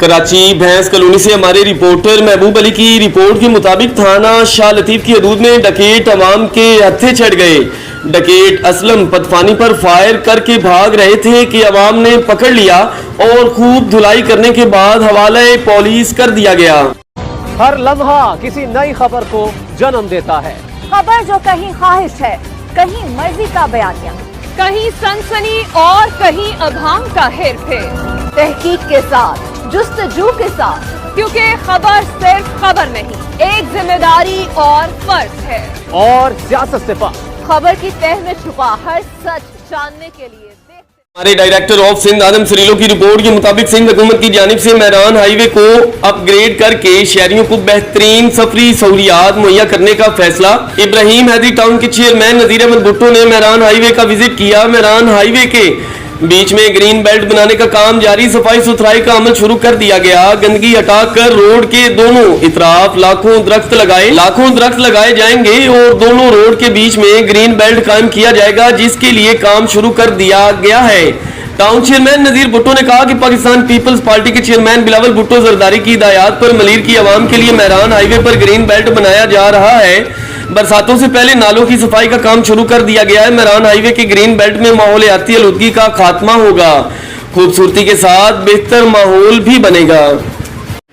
Speaker 1: कराची भैंस कॉलोनी से हमारे रिपोर्टर महबूब अली की रिपोर्ट के मुताबिक थाना शाह लतीफ की हदूद में डकैत अवाम के हत्थे चढ़ गए। डकैत असलम पतफानी पर फायर करके भाग रहे थे कि अवाम ने पकड़ लिया और खूब धुलाई करने के बाद हवाले पुलिस कर दिया गया।
Speaker 3: हर लम्हा किसी नई खबर को जन्म देता है।
Speaker 4: खबर जो कहीं ख्वाहिश है, कहीं मर्जी का बयानिया,
Speaker 5: कहीं सनसनी और कहीं अभांग का हेरफेर,
Speaker 4: तहकीक के साथ, जुस्तजू के साथ,
Speaker 5: क्योंकि खबर सिर्फ खबर नहीं, एक जिम्मेदारी और फर्ज है।
Speaker 3: और सियासत से पार
Speaker 4: खबर की तह में छुपा हर सच जानने के लिए
Speaker 1: हमारे डायरेक्टर ऑफ सिंध आदम सरीलो की रिपोर्ट के मुताबिक सिंध हुकूमत की जानिब से मैरान हाईवे को अपग्रेड करके शहरियों को बेहतरीन सफरी सहूलियात मुहैया करने का फैसला। इब्राहिम हैदरी टाउन के चेयरमैन नजीर अहमद भुट्टो ने मैरान हाईवे का विजिट किया। मैरान हाईवे के बीच में ग्रीन बेल्ट बनाने का काम जारी, सफाई सुथराई का अमल शुरू कर दिया गया। गंदगी हटाकर रोड के दोनों इतराफ लाखों दरख्त लगाए जाएंगे और दोनों रोड के बीच में ग्रीन बेल्ट कायम किया जाएगा, जिसके लिए काम शुरू कर दिया गया है। टाउन चेयरमैन नजीर भुट्टो ने कहा कि पाकिस्तान पीपल्स पार्टी के चेयरमैन बिलावल भुट्टो जरदारी की हिदायत पर मलीर की आवाम के लिए मैरान हाईवे पर ग्रीन बेल्ट बनाया जा रहा है। बरसातों से पहले नालों की सफाई का काम शुरू कर दिया गया है। मैरान हाईवे के ग्रीन बेल्ट में माहौलियाती आलूदगी का खात्मा होगा, खूबसूरती के साथ बेहतर माहौल भी बनेगा।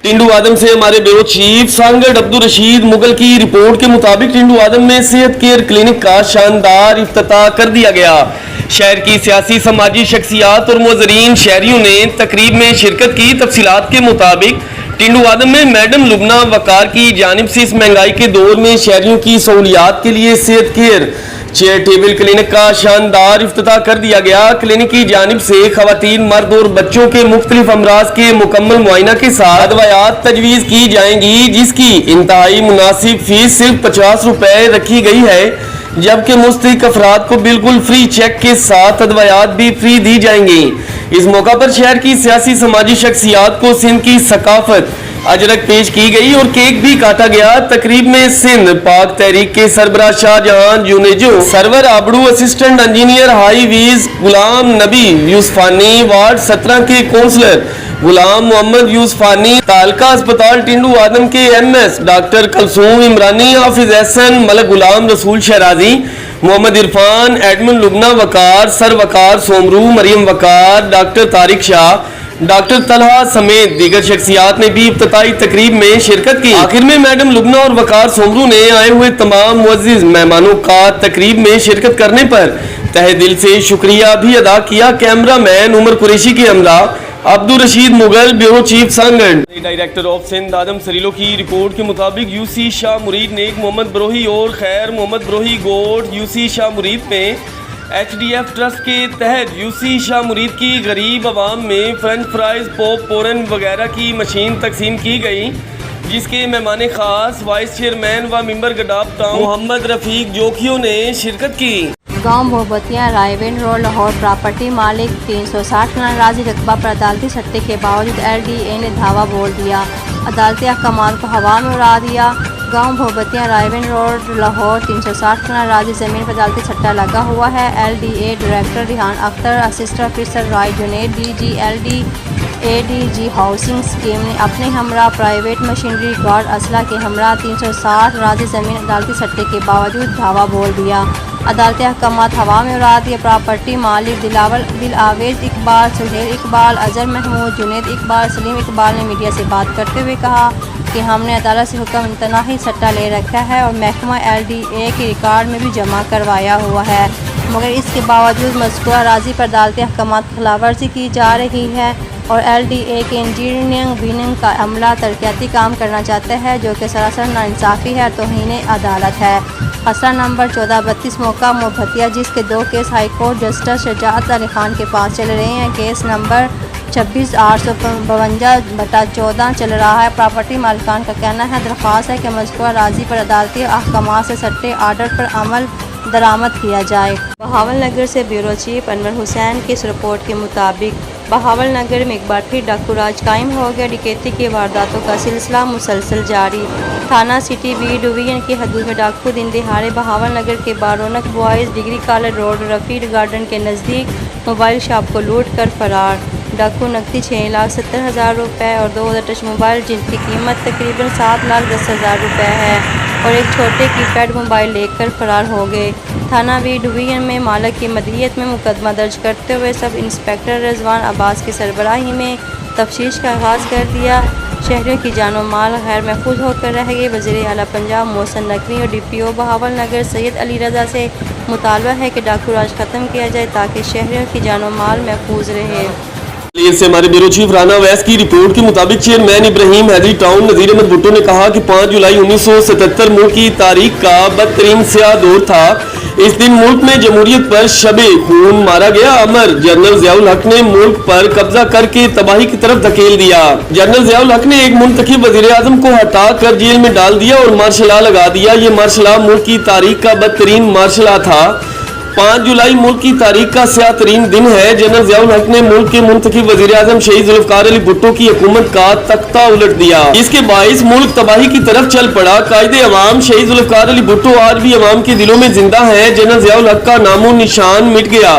Speaker 1: टिंडू आदम से हमारे ब्यूरो चीफ सांगड अब्दुल रशीद मुगल की रिपोर्ट के मुताबिक टिंडू आदम में सेहत केयर क्लिनिक का शानदार इफ्तिताह कर दिया गया। शहर की सियासी समाजी शख्सियात और मुअज़्ज़रीन शहरियों ने तकरीब में शिरकत की। तफसीलात के मुताबिक टिंडू आदम में मैडम लुबना वकार की जानिब से इस महंगाई के दौर में शहरियों की सहूलियात के लिए सेहत केयर चेयर टेबल क्लिनिक का शानदार इफ्तिताह कर दिया गया। क्लिनिक की जानिब से खवातीन, मर्द और बच्चों के मुख्तलिफ अमराज के मुकम्मल मुआयना के साथ अदवायात तजवीज़ की जाएंगी, जिसकी इंतहाई मुनासिब फीस सिर्फ 50 रुपए रखी गई है, जबकि मुस्तहिक अफराद को बिल्कुल फ्री चेक के साथ अदवायात भी फ्री दी जाएंगी। इस मौका पर शहर की सियासी समाजी शख्सियात को सिंध की सकाफत अजरक पेश की गई और केक भी काटा गया। तकरीब में सिंध पाक तहरीक के सरबराह Shahjahan Junejo, Sarwar Abro, assistant engineer highways Ghulam नबी यूसफानी, वार्ड 17 के काउंसलर गुलाम मोहम्मद यूसफानी, तालका अस्पताल टिंडू आदम के MS डॉक्टर कलसूम इमरानी, हाफिज एहसन, मलक गुलाम रसूल शहराजी, मोहम्मद इरफान, एडमिन लुबना वकार, सर वकार सोमरू, मरियम वकार, डॉक्टर तारिक शाह, डॉक्टर तलहा समेत दीगर शख्सियात ने भी इफ्तिताई तकरीब में शिरकत की। आखिर में मैडम लुबना और वकार सोमरू ने आए हुए तमाम मुअज़्ज़िज़ मेहमानों का तकरीब में शिरकत करने पर तहे दिल से शुक्रिया भी अदा किया। कैमरा मैन उमर कुरैशी के हमरा अब्दुल रशीद मुगल, ब्यूरो चीफ सांगड। डायरेक्टर ऑफ सिंध आदम सरीलो की रिपोर्ट के मुताबिक UC शाह मुरीद नेक मोहम्मद ब्रोही और खैर मोहम्मद ब्रोही गोड UC शाह मुरीद में HDF ट्रस्ट के तहत UC शाह मुरीद की गरीब आवाम में फ्रेंच फ्राइज, पॉप कॉर्न वगैरह की मशीन तकसीम की गई, जिसके मेहमान खास वाइस चेयरमैन व मेंबर गडाब टाउन मोहम्मद रफीक जोखियों ने शिरकत की।
Speaker 6: गांव भोबतिया रायवेन रोड लाहौर प्रॉपर्टी मालिक 360 नाराजी रकबा पर अदालती सट्टे के बावजूद LDA ने धावा बोल दिया, अदालती अहकाम को हवा में उड़ा दिया। गांव भोबतिया रायवेन रोड लाहौर 360 नाराजी ज़मीन पर अदालती सट्टा लगा हुआ है। LDA director Rehan Akhtar, assistant officer Rai Junaid, DG LDADG housing scheme ने अपने हमरा प्राइवेट मशीनरी गार्ड असला के हमरा 360 राजी ज़मीन अदालती सट्टे के बावजूद धावा बोल दिया, अदालती अहकाम हवा में उड़ा दिए। प्रॉपर्टी मालिक दिलावेज इकबाल, सुहेल इकबाल, अजहर महमूद, जुनेद इकबाल, सलीम इकबाल ने मीडिया से बात करते हुए कहा कि हमने अदालत से हुक्म इम्तनाही सट्टा ले रखा है और महकमा LDA के रिकॉर्ड में भी जमा करवाया हुआ है, मगर इसके बावजूद मज़कूरा राजी पर अदालती अहकाम की खिलाफवर्जी की जा रही है और LDA के इंजीनियरिंग विंग का अमला तरक्याती काम करना चाहता है, जो कि सरासर नाइंसाफ़ी है और तौहीन अदालत है। खसरा नंबर 1432 मौका मोहब्बतिया, जिसके 2 case high court justice Shujaat Ali Khan के पास चल रहे हैं। केस नंबर 26/852/14 चल रहा है। प्रॉपर्टी मालिकान का कहना है दरख्वास्त है कि मज़कूरा राजी पर अदालती अहकाम से सट्टे आर्डर पर अमल दरामद किया जाए। बहावल नगर से ब्यूरो चीफ अनवर हुसैन की इस रिपोर्ट के मुताबिक बहावल नगर में एक बार फिर डाकू राज कायम हो गया। डकैती की वारदातों का सिलसिला मुसलसल जारी। थाना सिटी बी डिवीजन की हदूद में डाकू दिन दिहाड़े बहावल नगर के बारोनक boys degree college road Rafi garden के नज़दीक मोबाइल शॉप को लूट कर फरार। डाकू नकदी 6,70,000 रुपये और 2 टच मोबाइल, जिनकी कीमत तकरीबन 7,10,000 रुपये है, और एक छोटे कीपैड मोबाइल लेकर फरार हो गए। थाना बी डिवीजन में मालक की मदहियत में मुकदमा दर्ज करते हुए सब इंस्पेक्टर रिजवान अब्बास की सरबराही में तफ्तीश का आगाज़ कर दिया। शहरियों की जानो माल गैर महफूज होकर रह गई। वज़ीर आला पंजाब मोहसिन नकवी और DPO बहावल नगर सैयद अली रज़ा से मुतालबा है कि डाकू राज ख़त्म किया जाए ताकि शहरियों की जानो माल महफूज रहे।
Speaker 1: से हमारे ब्यूरो चीफ राना वैस की रिपोर्ट के मुताबिक चेयरमैन इब्राहिम हैदरी टाउन नज़ीर अहमद भुट्टो ने कहा कि 5 जुलाई 1977 मुल्क की तारीख का बदतरीन स्याह दौर था। इस दिन मुल्क में जमहूरियत पर शबे खून मारा गया। अमर जनरल ज़ियाउल हक ने मुल्क पर कब्जा करके तबाही की तरफ धकेल दिया। जनरल ज़ियाउल हक ने एक मुंतखब वज़ीर आज़म को हटा कर जेल में डाल दिया और मार्शल लॉ लगा दिया। ये मार्शल लॉ मुल्क की तारीख का बदतरीन मार्शल लॉ था। 5 जुलाई मुल्क की तारीख का स्याह तरीन दिन है। जनरल ज़ियाउल हक ने मुल्क के मुंतखब वज़ीर आज़म शहीद ज़ुल्फ़िकार अली भुट्टो की हुकूमत का तख्ता उलट दिया। इसके बाइस मुल्क तबाही की तरफ चल पड़ा। कायदे अवाम शहीद ज़ुल्फ़िकार अली भुट्टो आज भी अवाम के दिलों में जिंदा है। जनरल ज़ियाउल हक का नामो निशान मिट गया।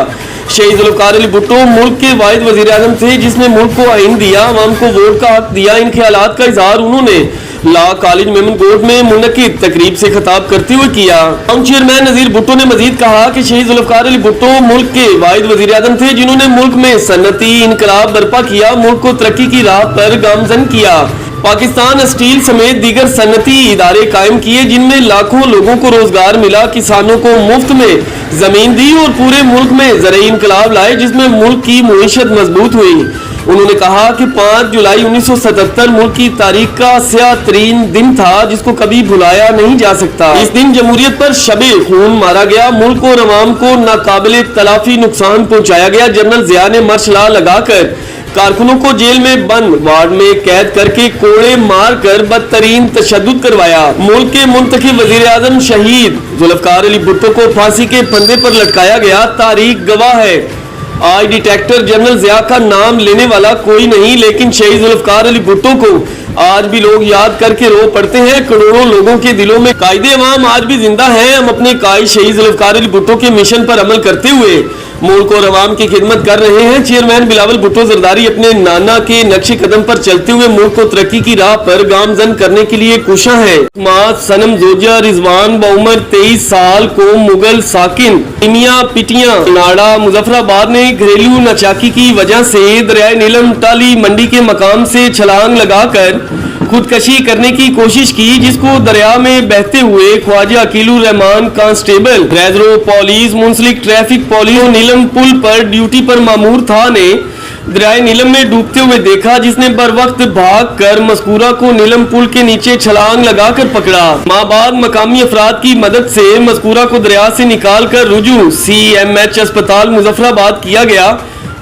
Speaker 1: शहीद ज़ुल्फ़िकार अली भुट्टो मुल्क के वाहिद वज़ीर आज़म थे जिसने मुल्क को आइन दिया, अवाम को वोट का हक दिया। इन ख्यालात का इजहार उन्होंने लॉ कॉलेज मेमनकोट में मुनक्किद तकरीब से खिताब करते हुए किया। टाउन चेयरमैन नज़ीर भुट्टो ने मजीद कहा कि शहीद ज़ुल्फ़िकार अली भुट्टो मुल्क के वाहिद वज़ीर आज़म थे जिन्होंने मुल्क में सनती इनकलाब बर्पा किया, मुल्क को तरक्की की राह पर गामजन किया। पाकिस्तान स्टील समेत दीगर सनती इदारे कायम किए जिनमें लाखों लोगों को रोजगार मिला, किसानों को मुफ्त में जमीन दी और पूरे मुल्क में ज़राई इनकलाब लाए जिसमें मुल्क की मुईशत मजबूत हुई। उन्होंने कहा कि 5 जुलाई 1977 मुल्क की तारीख का स्याह तरीन दिन था जिसको कभी भुलाया नहीं जा सकता। इस दिन जमहूरियत पर शबे खून मारा गया, मुल्क और अवाम को नाकाबिले तलाफी नुकसान पहुंचाया गया। जनरल ज़िया ने मार्शल लॉ लगाकर कारकुनों को जेल में बंद वार्ड में कैद करके कोड़े मार कर बदतरीन तशद्दुद करवाया। मुल्क के मुंतखब वज़ीर आज़म शहीद ज़ुल्फ़िकार अली भुट्टो को फांसी के फंदे पर लटकाया गया। तारीख गवाह है, आज डिटेक्टर जनरल ज़िया का नाम लेने वाला कोई नहीं, लेकिन शहीद ज़ुल्फ़िकार अली भुट्टो को आज भी लोग याद करके रो पड़ते हैं। करोड़ों लोगों के दिलों में कायदे अवाम आज भी जिंदा है। हम अपने कायद शहीद ज़ुल्फ़िकार अली भुट्टो के मिशन पर अमल करते हुए मुल्क और अवाम की खिदमत कर रहे हैं। चेयरमैन बिलावल भुट्टो जरदारी अपने नाना के नक्शे कदम पर चलते हुए मुल्क को तरक्की की राह पर गामजन करने के लिए कुशा है। सनम जोजा रिजवान बउमर 23 साल को मुगल साकिन इमिया पिटिया नाड़ा मुजफ्फराबाद ने घरेलू नाचाकी की वजह से दरियाए नीलम टाली मंडी के मकाम से छलांग लगाकर खुदकशी करने की कोशिश की, जिसको दरिया में बहते हुए Khawaja Aqeelur Rehman constable reserve police मुंसलिक ट्रैफिक पुलिस नीलम पुल पर ड्यूटी पर मामूर था ने दरियाए नीलम में डूबते हुए देखा, जिसने बर वक्त भाग कर मस्कूरा को नीलम पुल के नीचे छलांग लगाकर पकड़ा। माँ बाद मकामी अफराद की मदद से मस्कूरा को दरिया से निकाल कर रुजू CMH अस्पताल मुजफ्फराबाद किया गया।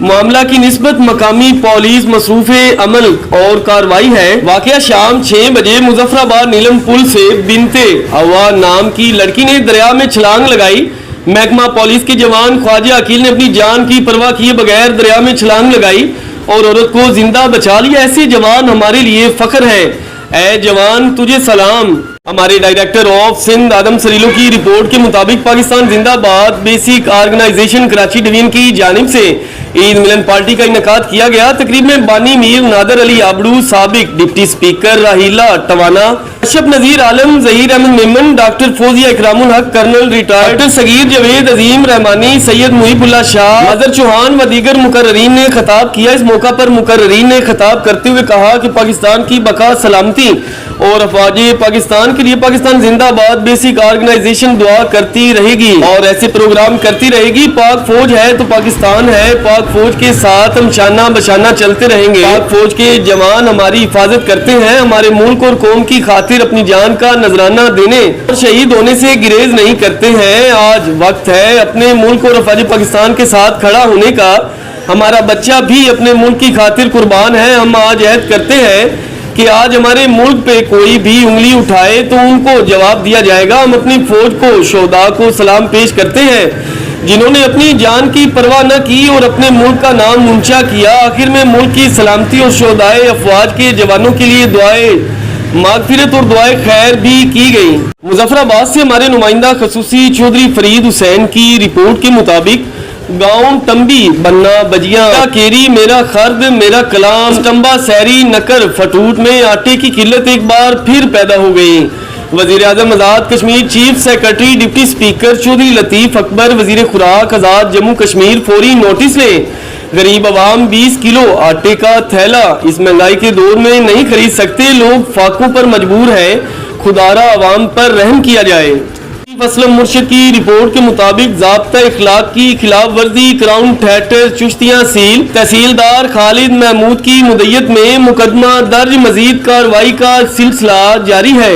Speaker 1: मामला की निस्बत मकामी पुलिस मसरूफे अमल और कार्रवाई है। वाकया शाम 6 बजे मुजफ्फराबाद नीलम पुल से बिनते हवा नाम की लड़की ने दरिया में छलांग लगाई। महकमा पुलिस के जवान ख्वाजा अकील ने अपनी जान की परवाह किए बगैर दरिया में छलांग लगाई और औरत को जिंदा बचा लिया। ऐसे जवान हमारे लिए फख्र है। ऐ जवान तुझे सलाम। हमारे डायरेक्टर ऑफ सिंध आदम सलीलो की रिपोर्ट के मुताबिक पाकिस्तान जिंदाबाद बेसिक ऑर्गेनाइजेशन कराची डिवीजन की जानिब से ईद मिलन पार्टी का इनकाद किया गया। तकरीब में बानी मीर नादर अली आबड़ू, साबिक डिप्टी स्पीकर राहीला टवाना, अशरफ नजीर आलम, जहीर अहमद मेमन, डॉक्टर फौजिया इकरामुल हक, कर्नल रिटायर्ड सगीर जवेद, अजीम रहमानी, सैयद मुहिबुल्लाह शाह, अजहर चौहान व दीगर मुकर्ररीन ने खिताब किया। इस मौका पर मुकर्ररीन ने खिताब करते हुए कहा कि पाकिस्तान की बका सलामती और अफवाज पाकिस्तान के लिए पाकिस्तान जिंदाबाद बेसिक ऑर्गेनाइजेशन दुआ करती रहेगी और ऐसे प्रोग्राम करती रहेगी। पाक फौज है तो पाकिस्तान है, पाक फौज के साथ हम शाना बशाना चलते रहेंगे। पाक फौज के जवान हमारी हिफाजत करते हैं, हमारे मुल्क और कौम की खातिर अपनी जान का नजराना देने और शहीद होने से गिरेज नहीं करते हैं। आज वक्त है अपने मुल्क और अफवाज पाकिस्तान के साथ खड़ा होने का। हमारा बच्चा भी अपने मुल्क की खातिर कुर्बान है। हम आज अहद करते हैं कि आज हमारे मुल्क पे कोई भी उंगली उठाए तो उनको जवाब दिया जाएगा। हम अपनी फौज को शोहदा को सलाम पेश करते हैं जिन्होंने अपनी जान की परवाह न की और अपने मुल्क का नाम ऊंचा किया। आखिर में मुल्क की सलामती और शोहदाए अफवाज के जवानों के लिए दुआए मागफिरत और दुआए खैर भी की गई। मुजफ्फराबाद से हमारे नुमाइंदा खसूसी चौधरी फरीद हुसैन की रिपोर्ट के मुताबिक गांव टम्बी बन्ना बजिया केरी मेरा खर्द मेरा कलाम टम्बा सैरी नकर फटूट में आटे की किल्लत एक बार फिर पैदा हो गई। वजीर आजम Azad Kashmir chief secretary deputy speaker Chaudhry Latif Akbar वजीर खुराक आज़ाद जम्मू कश्मीर फौरी नोटिस लें। गरीब आवाम 20 किलो आटे का थैला इस महंगाई के दौर में नहीं खरीद सकते, लोग फाकों पर मजबूर हैं, खुदारा आवाम पर रहम किया जाए। असलम मुर्शिद की रिपोर्ट के मुताबिक ज़ाब्ता इखलाक की खिलाफ वर्जी क्राउन थिएटर चुश्तियाँ सील तहसीलदार खालिद महमूद की मुद्दत में मुकदमा दर्ज, मजीद कार्रवाई का सिलसिला जारी है।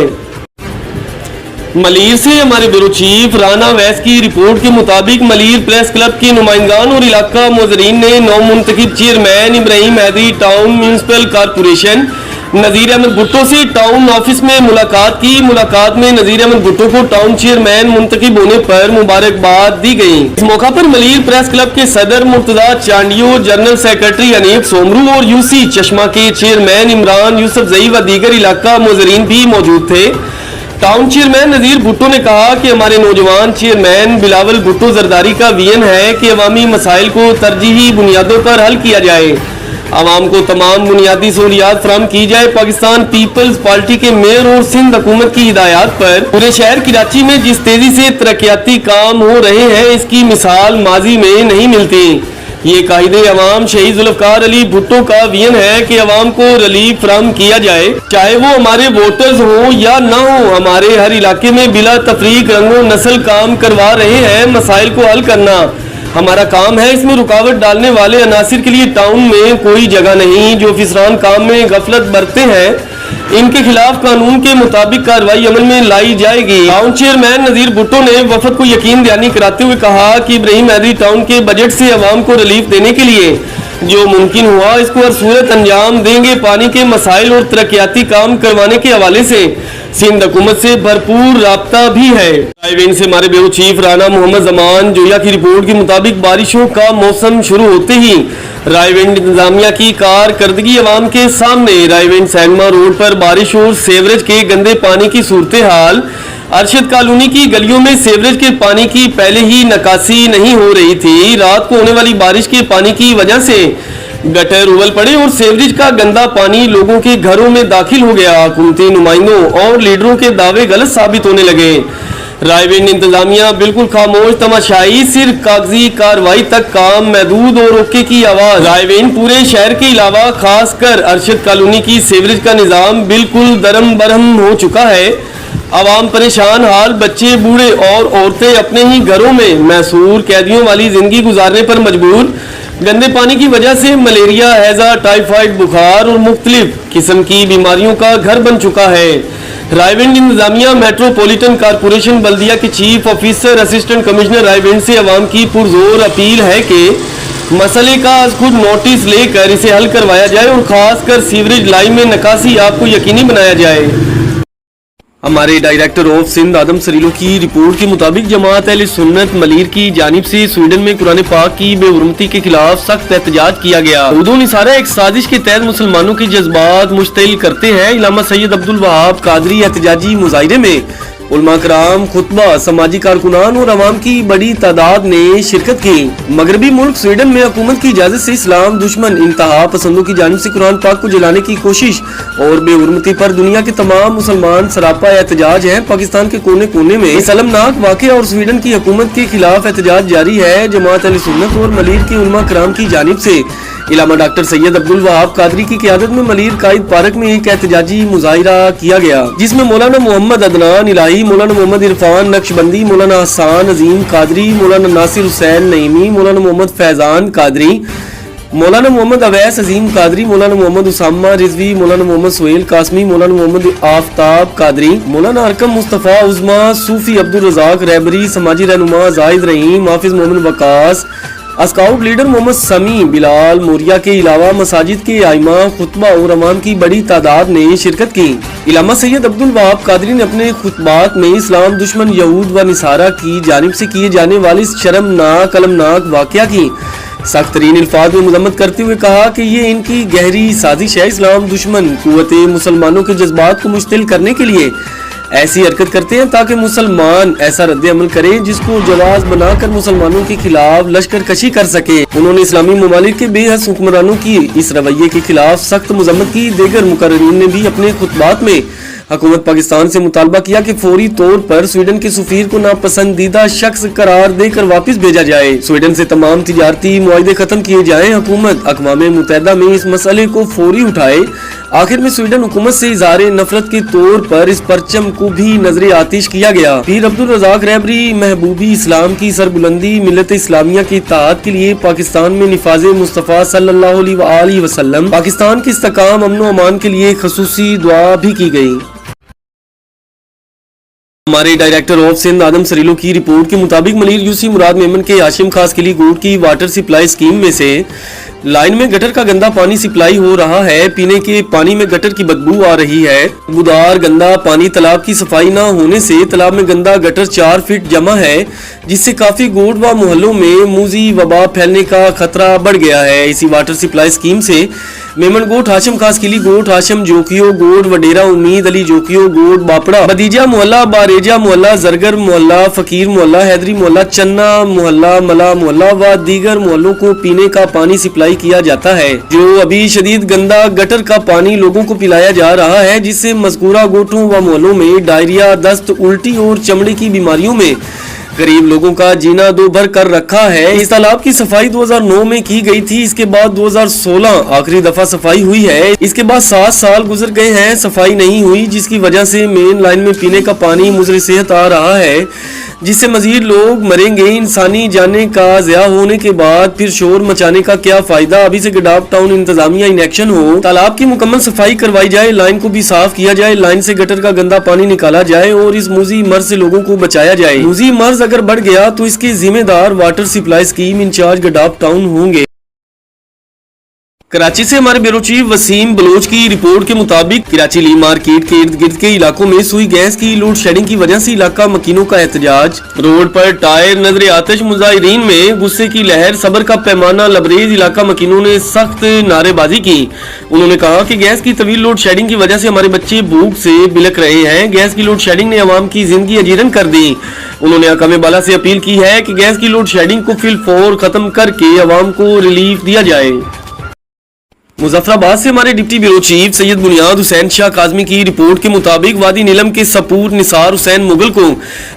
Speaker 1: मलीर से हमारे ब्यूरो चीफ राना वैस की रिपोर्ट के मुताबिक मलीर प्रेस क्लब के नुमाइंदान और इलाका मुजरीन ने नौ मुंतखब chairman Ibrahim Hyderi town municipal corporation Nazir Ahmed Bhutto से टाउन ऑफिस में मुलाकात की। मुलाकात में नज़ीर अहमद भुट्टो को टाउन चेयरमैन मुंतखब होने पर मुबारकबाद दी गई। इस मौका पर मलीर प्रेस क्लब के सदर मुर्तजा चांडियो, जनरल सेक्रेटरी अनीफ सोमरू और यूसी चश्मा के चेयरमैन इमरान यूसुफ जई व दीगर इलाका मुजरीन भी मौजूद थे। टाउन चेयरमैन नज़ीर भुट्टो ने कहा कि हमारे नौजवान चेयरमैन बिलावल भुट्टो जरदारी का विजन है कि अवामी मसाइल को तरजीही बुनियादों पर हल किया जाए, आवाम को तमाम बुनियादी सहूलियात फराहम की जाए। पाकिस्तान पीपल्स पार्टी के मेयर और सिंध हुकूमत की हिदायत पर पूरे शहर कराची में जिस तेजी से तरक्याती काम हो रहे हैं, इसकी मिसाल माजी में नहीं मिलती। ये कायदे अवाम शहीद जुल्फकार अली भुट्टो का विजन है कि अवाम को रिलीफ फराहम किया जाए, चाहे वो हमारे वोटर्स हो या ना हो। हमारे हर इलाके में बिला तफरीक रंगो नस्ल काम करवा रहे हैं, मसाइल को हल करना हमारा काम है। इसमें रुकावट डालने वाले अनासिर के लिए टाउन में कोई जगह नहीं। जो अफसरान काम में गफलत बरते हैं, इनके खिलाफ कानून के मुताबिक कार्रवाई अमल में लाई जाएगी। टाउन चेयरमैन नज़ीर भुट्टो ने वफद को यकीन दहानी कराते हुए कहा कि इब्राहिम हैदरी टाउन के बजट से अवाम को रिलीफ देने के लिए जो मुमकिन हुआ इसको हर सूरत अंजाम देंगे। पानी के मसाइल और तरक्याती काम करवाने के हवाले से सिंध हुकूमत से भरपूर राब्ता भी है। रायवेन से हमारे ब्यूरो चीफ राना मोहम्मद जमान जोया की रिपोर्ट के मुताबिक बारिशों का मौसम शुरू होते ही रायवेन इंतजामिया की कारकर्दगी अवाम के सामने। रायवेन सैनमा रोड पर बारिश और सेवरेज के गंदे पानी की सूरत हाल। अरशद कॉलोनी की गलियों में सेवरेज के पानी की पहले ही निकासी नहीं हो रही थी। रात को होने वाली बारिश के पानी की वजह से गटर उबल पड़े और सेवरेज का गंदा पानी लोगों के घरों में दाखिल हो गया। हुकूमती नुमाइंदों और लीडरों के दावे गलत साबित होने लगे। रायवेन इंतजामिया बिल्कुल खामोश तमाशाई, सिर्फ कागजी कार्रवाई तक काम महदूद और रोके की आवाज। रायवेन पूरे शहर के अलावा खासकर अरशद कॉलोनी की सेवरेज का निजाम बिल्कुल दरम बरहम हो चुका है। आवाम परेशान हाल, बच्चे बूढ़े और औरतें अपने ही घरों में मैसूर कैदियों वाली जिंदगी गुजारने पर मजबूर। गंदे पानी की वजह से मलेरिया, हैजा, टाइफाइड, बुखार और मुख्तलिफ किस्म की बीमारियों का घर बन चुका है। रायवेंड इंतजामिया मेट्रोपॉलिटन कारपोरेशन बल्दिया के chief officer assistant commissioner Raiwind से अवाम की पुरजोर अपील है कि मसले का खुद नोटिस लेकर इसे हल करवाया जाए और खासकर सीवरेज लाइन में निकासी आपको यकीनी बनाया जाए। हमारे डायरेक्टर ऑफ सिंध आदम सरीलो की रिपोर्ट के मुताबिक जमात अहले सुन्नत मलीर की जानिब से स्वीडन में कुरान पाक की बेहुरमती के खिलाफ सख्त एहतजाज किया गया। उर्दू निसारा एक साजिश के तहत मुसलमानों के जज्बात मुश्तिल करते हैं। इलामा सैयद अब्दुल वहाब कादरी एहतजाजी मुजाहिरे में उलमा कराम, खुतबा, समाजी कारकुनान और अवाम की बड़ी तादाद ने शिरकत की। मगरबी मुल्क स्वीडन में हुकूमत की इजाजत से इस्लाम दुश्मन इंतहा पसंदों की जानिब से कुरान पाक को जलाने की कोशिश और बेहुरमती पर दुनिया के तमाम मुसलमान सरापा एहतजाज हैं। पाकिस्तान के कोने कोने में इस अलमनाक वाक़या और स्वीडन की हुकूमत के खिलाफ एहतजाज जारी है। जमात अहले सुन्नत और मलीर के उलमा कराम की जानिब से इलामा डॉक्टर सैयद अब्दुल वहाब कादरी की क़यादत में मलीर कायद पार्क में एक एहतजाजी मुजाहिरा किया गया, जिसमें मौलाना मोहम्मद अदनान इलाही, मौलाना मोहम्मद इरफान नक्शबंदी, मौलाना हसान अजीम कादरी, मौलाना नासिर हुसैन नईमी, मौलाना मोहम्मद फैजान कादरी, मौलाना मोहम्मद अवैस अजीम कादरी, मौलाना मोहम्मद उसामा रिजवी, मौलाना मोहम्मद सुहेल कासमी, मौलाना मोहम्मद आफ्ताब कादरी, मौलाना अरकम मुस्तफ़ा उज़मा, सूफी अब्दुल रज़ाक रहबरी, समाजी रहनुमा जाहिद रहीम, हाफिज मोहम्मद वकास, स्काउट लीडर मोहम्मद समी बिलाल मोरिया के अलावा मसाजिद के आइमा, खुतबा और अवाम की बड़ी तादाद ने शिरकत की। इलामा सैयद अब्दुल वहाब कादरी ने अपने खुतबात में इस्लाम दुश्मन यहूद व निसारा की जानिब से किए जाने वाली शर्मनाक अलमनाक वाक़या की सख्त तरीन अल्फाज में मजम्मत करते हुए कहा कि ये इनकी गहरी साजिश है। इस्लाम दुश्मन कुव्वते मुसलमानों के जज्बात को मुश्तिल करने के लिए ऐसी हरकत करते हैं ताकि मुसलमान ऐसा रद्द अमल करें जिसको जवाज बनाकर मुसलमानों के खिलाफ लश्कर कशी कर सके। उन्होंने इस्लामी ममालिक के बेहस हुक्मरानों की इस रवैये के खिलाफ सख्त मजम्मत की। दीगर मुकर्ररीन ने भी अपने खुतबात में हुकूमत पाकिस्तान से मुतालबा किया कि फौरी तौर पर स्वीडन के सफीर को नापसंदीदा शख्स करार देकर वापस भेजा जाए। स्वीडन से तमाम तिजारती मुआहदे खत्म किए जाएं। हुकूमत अक़वाम मुत्तहिदा में इस मसले को फौरी उठाए। आखिर में स्वीडन हुकूमत से इज़हार नफरत के तौर पर इस परचम को भी नजर आतिश किया गया। पीर अब्दुल रज़ाक रहबरी महबूबी इस्लाम की सरबुलंदी मिल्लत इस्लामिया की इत्तेहाद के लिए पाकिस्तान में निफाज़ मुस्तफ़ा सल्लल्लाहु अलैहि वसल्लम पाकिस्तान के इस्तेकाम अमन व अमान के लिए खसूसी दुआ भी की गई। हमारे डायरेक्टर ऑफ सिंध आदम सरीलो की रिपोर्ट के मुताबिक मलिर यूसी मुराद मेमन के हाशिम खास के लिए गोड की वाटर सप्लाई स्कीम में से लाइन में गटर का गंदा पानी सप्लाई हो रहा है। पीने के पानी में गटर की बदबू आ रही है। बुदार गंदा पानी तालाब की सफाई न होने से तालाब में गंदा गटर 4 फीट जमा है, जिससे काफी गोड व मोहल्लों में मूजी वबा फैलने का खतरा बढ़ गया है। इसी वाटर सप्लाई स्कीम से मेमन गोट हाशिम खास किली गोट हाशिम जोकियो गोड वडेरा उम्मीद अली जोकियो गोड बापड़ा बदीजा मोहल्ला बारेजा मोहल्ला जरगर मोहल्ला फकीर मोहल्ला हैदरी मोहल्ला चन्ना मोहल्ला मला मोहल्ला व दीगर मोहल्लों को पीने का पानी सप्लाई किया जाता है, जो अभी शदीद गंदा गटर का पानी लोगों को पिलाया जा रहा है, जिससे मज़कूरा गोटों व मोहल्लों में डायरिया, दस्त, उल्टी और चमड़ी की बीमारियों में गरीब लोगों का जीना दो भर कर रखा है। इस तालाब की सफाई 2009 में की गई थी। इसके बाद 2016 आखिरी दफा सफाई हुई है। इसके बाद 7 साल गुजर गए हैं, सफाई नहीं हुई, जिसकी वजह से मेन लाइन में पीने का पानी मुज़र सेहत आ रहा है, जिससे मजीद लोग मरेंगे। इंसानी जाने का ज़िया होने के बाद फिर शोर मचाने का क्या फायदा। अभी से गडाफ टाउन इंतजामिया इन एक्शन हो, तालाब की मुकम्मल सफाई करवाई जाए, लाइन को भी साफ किया जाए, लाइन से गटर का गंदा पानी निकाला जाए और इस मूजी मर्ज से लोगों को बचाया जाए। मूजी मर्ज अगर बढ़ गया तो इसके जिम्मेदार water supply scheme incharge Gadap town होंगे। कराची से हमारे ब्यूरो चीफ वसीम बलोच की रिपोर्ट के मुताबिक कराची ली मार्केट के इर्द गिर्द के इलाकों में सुई गैस की लोड शेडिंग की वजह से इलाका मकीनों का एहतजाज। रोड पर टायर नजर आतिश, मुजाहिरीन में गुस्से की लहर, सबर का पैमाना लबरेज। इलाका मकीनों ने सख्त नारेबाजी की। उन्होंने कहा कि गैस की तवील लोड शेडिंग की वजह से हमारे बच्चे भूख से बिलक रहे हैं। गैस की लोड शेडिंग ने अवाम की जिंदगी अजीरन कर दी। उन्होंने हकाम बाला से अपील की है कि गैस की लोड शेडिंग को फिलफौर खत्म करके अवाम को रिलीफ दिया जाए। मुजफ्फराबाद से हमारे deputy bureau chief Syed Buniyad Hussain Shah Kazmi की रिपोर्ट के मुताबिक वादी नीलम के सपूत निसार हुसैन मुगल को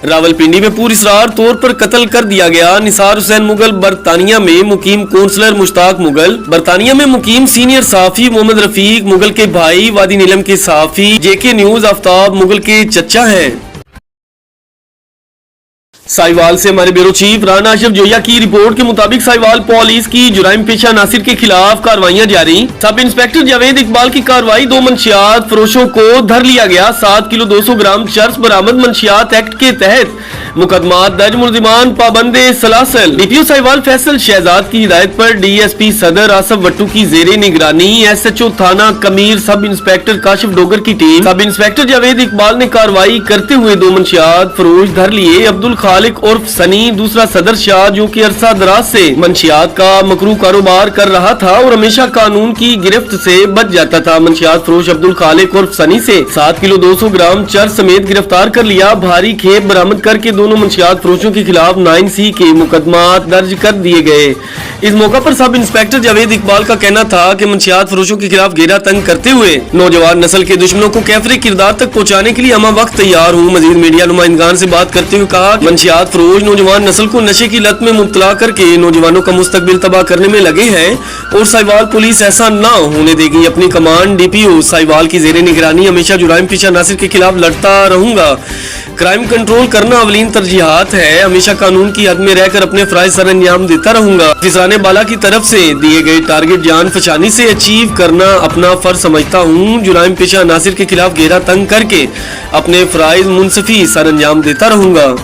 Speaker 1: रावलपिंडी में पुरअसरार तौर पर कत्ल कर दिया गया। निसार हुसैन मुगल बरतानिया में मुकीम कौंसलर मुश्ताक मुगल, बरतानिया में मुकीम सीनियर सहाफी मोहम्मद रफीक मुगल के भाई, वादी नीलम के सहाफी जेके न्यूज आफ्ताब मुगल के चचा हैं। साहिवाल से हमारे ब्यूरो चीफ राना अशरफ जोया की रिपोर्ट के मुताबिक साहिवाल पुलिस की जुराइम पेशा नासिर के खिलाफ कार्रवाइयां जारी। सब इंस्पेक्टर जावेद इकबाल की कार्रवाई, 2 मंशियात फरोशों को धर लिया गया। 7 किलो 200 ग्राम चर्स बरामद। मंशियात एक्ट के तहत मुकदमा दर्ज, मुलजिमान पाबंदे सलासल। डीपीओ साहिवाल फैसल शहजाद की हिदायत पर डीएसपी सदर आसफ वट्टू की जेरे निगरानी एसएचओ थाना कमीर सब इंस्पेक्टर काशिफ डोगर की team, sub inspector Javed Iqbal ने कार्रवाई करते हुए 2 मंशियात फरोश धर लिए। अब्दुल खालिक उर्फ सनी, दूसरा सदर शाह जो कि अरसा दराज से मंशियात का मकरू कारोबार कर रहा था और हमेशा कानून की गिरफ्त से बच जाता था। मंशियात फरोश अब्दुल खालिक उर्फ सनी से 7 किलो 200 ग्राम चर्स समेत गिरफ्तार कर लिया। भारी खेप बरामद करके दोनों मंशियात फरोशों के खिलाफ 9C के मुकदमा दर्ज कर दिए गए। इस मौका पर सब इंस्पेक्टर जावेद इकबाल का कहना था कि मंशियात फरोशों के खिलाफ घेरा तंग करते हुए नौजवान नस्ल के दुश्मनों को कैफरे किरदार तक पहुंचाने के लिए हम वक्त तैयार हूँ। मजीद मीडिया नुमाइंदगान से बात करते हुए कहा, मंशियात फरोश नौजवान नस्ल को नशे की लत में मुब्तला करके नौजवानों का मुस्तकबिल तबाह करने में लगे हैं और साहिवाल पुलिस ऐसा ना होने देगी। अपनी कमांड डीपीओ साहिवाल की जेरे निगरानी हमेशा जुराइम पेशा नासिर के खिलाफ लड़ता रहूंगा। क्राइम कंट्रोल करना अवलीन तरजीहात है। हमेशा कानून की हद में रहकर अपने फराइज सर अंजाम देता रहूंगा। अफसरान बाला की तरफ से दिए गए टारगेट जान फशानी से अचीव करना अपना फर्ज समझता हूँ। जुराइम पेशा नासिर के खिलाफ घेरा तंग करके अपने फराइज मुनसफी सर अंजाम देता रहूंगा।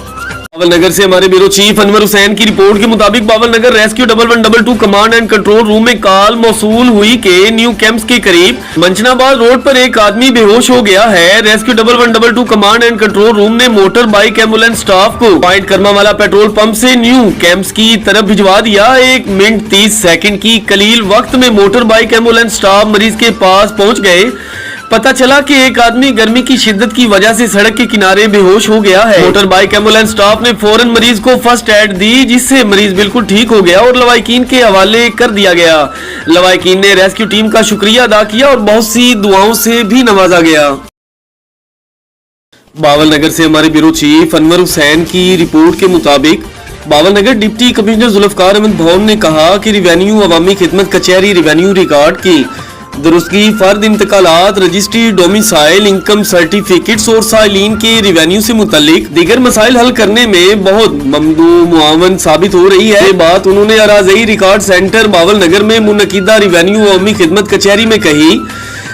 Speaker 1: बावल नगर से हमारे ब्यूरो चीफ अनवर हुसैन की रिपोर्ट के मुताबिक Bahawalnagar rescue 1122 command and control room में कॉल मौसूल हुई के न्यू कैंप्स के करीब मंचनाबाद रोड पर एक आदमी बेहोश हो गया है। Rescue 1122 command and control room ने मोटर बाइक एम्बुलेंस स्टाफ को पॉइंट कर्मा वाला पेट्रोल पंप से न्यू कैंप्स की तरफ भिजवा दिया। 1 मिनट 30 सेकंड की कलील वक्त में मोटर बाइक एम्बुलेंस स्टाफ मरीज के पास पहुंच गए। पता चला कि एक आदमी गर्मी की शिद्दत की वजह से सड़क के किनारे बेहोश हो गया है। मोटर बाइक एम्बुलेंस स्टाफ ने फौरन मरीज को फर्स्ट एड दी, जिससे मरीज बिल्कुल ठीक हो गया और लवाइकीन के हवाले कर दिया गया। लवाइकीन ने रेस्क्यू टीम का शुक्रिया अदा किया और बहुत सी दुआओं से भी नवाजा गया। बावल नगर से हमारे ब्यूरो चीफ अनवर हुसैन की रिपोर्ट के मुताबिक बावल नगर डिप्टी कमिश्नर जुल्फकार अहमद भवन ने कहा कि रिवेन्यू अवामी खिदमत कचहरी रिवेन्यू रिकॉर्ड की दुरुस्तगी, फर्द इंतकालात, रजिस्ट्री, डोमिसाइल, इनकम सर्टिफिकेट्स और साइलिन के रिवेन्यू से मुतल्लिक दीगर मसाइल हल करने में बहुत ममदू मुआवन साबित हो रही है। ये बात उन्होंने अराज़ई रिकॉर्ड सेंटर बावल नगर में मुनक़िदा रिवेन्यू अवामी खिदमत कचहरी में कही,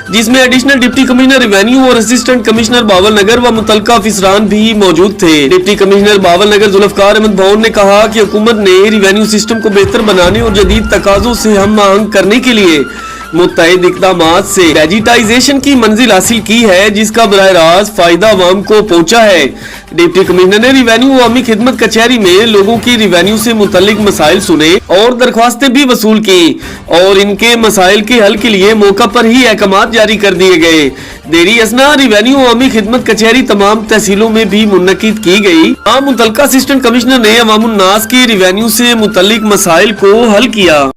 Speaker 1: जिसमें एडिशनल डिप्टी कमिश्नर रिवेन्यू और असिस्टेंट कमिश्नर बावल नगर व मुतल्लिका अफसरान भी मौजूद थे। डिप्टी कमिश्नर बावल नगर जुल्फकार अहमद भवन ने कहा कि हुकूमत ने रिवेन्यू सिस्टम को बेहतर बनाने और जदीद तकाज़ों से हम आहंग करने के लिए मुत्तहिद इक़दामात से डिजिटाइजेशन की मंजिल हासिल की है, जिसका बराह रास्त फायदा अवाम को पहुंचा है। डिप्टी कमिश्नर ने रिवेन्यू अवामी खिदमत कचहरी में लोगों की रिवेन्यू से मुतल्लिक मसाइल सुने और दरख्वास्तें भी वसूल की और इनके मसाइल के हल के लिए मौका पर ही अहकामात जारी कर दिए गए। देरी असना रिवेन्यू अवामी खिदमत कचहरी तमाम तहसीलों में भी मुनक्किद की गई। मुतल्लिका असिस्टेंट कमिश्नर ने अवामुन नास की रिवेन्यू से मुतल्लिक मसाइल को हल किया।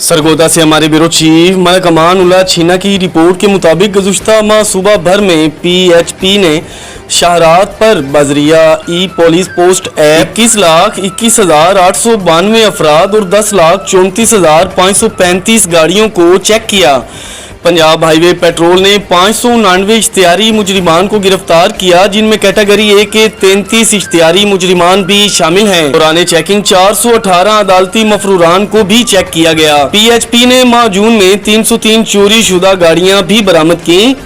Speaker 1: सरगोदा से हमारे ब्यूरो चीफ मलिक अमान उल्लाह छीना की रिपोर्ट के मुताबिक गुज़श्ता माह सूबा भर में PHP ने शाहरात पर बजरिया ई पुलिस पोस्ट ऐप 21,21,892 अफराद और 10,34,535 गाड़ियों को चेक किया। पंजाब हाईवे पेट्रोल ने 599 इश्तिहारी मुजरिमान को गिरफ्तार किया, जिनमें कैटेगरी ए के 33 इश्तिहारी मुजरिमान भी शामिल हैं। दौरान चेकिंग 418 अदालती मफरूरान को भी चेक किया गया। PHP ने माह जून में 303 चोरी शुदा गाड़ियां भी बरामद की,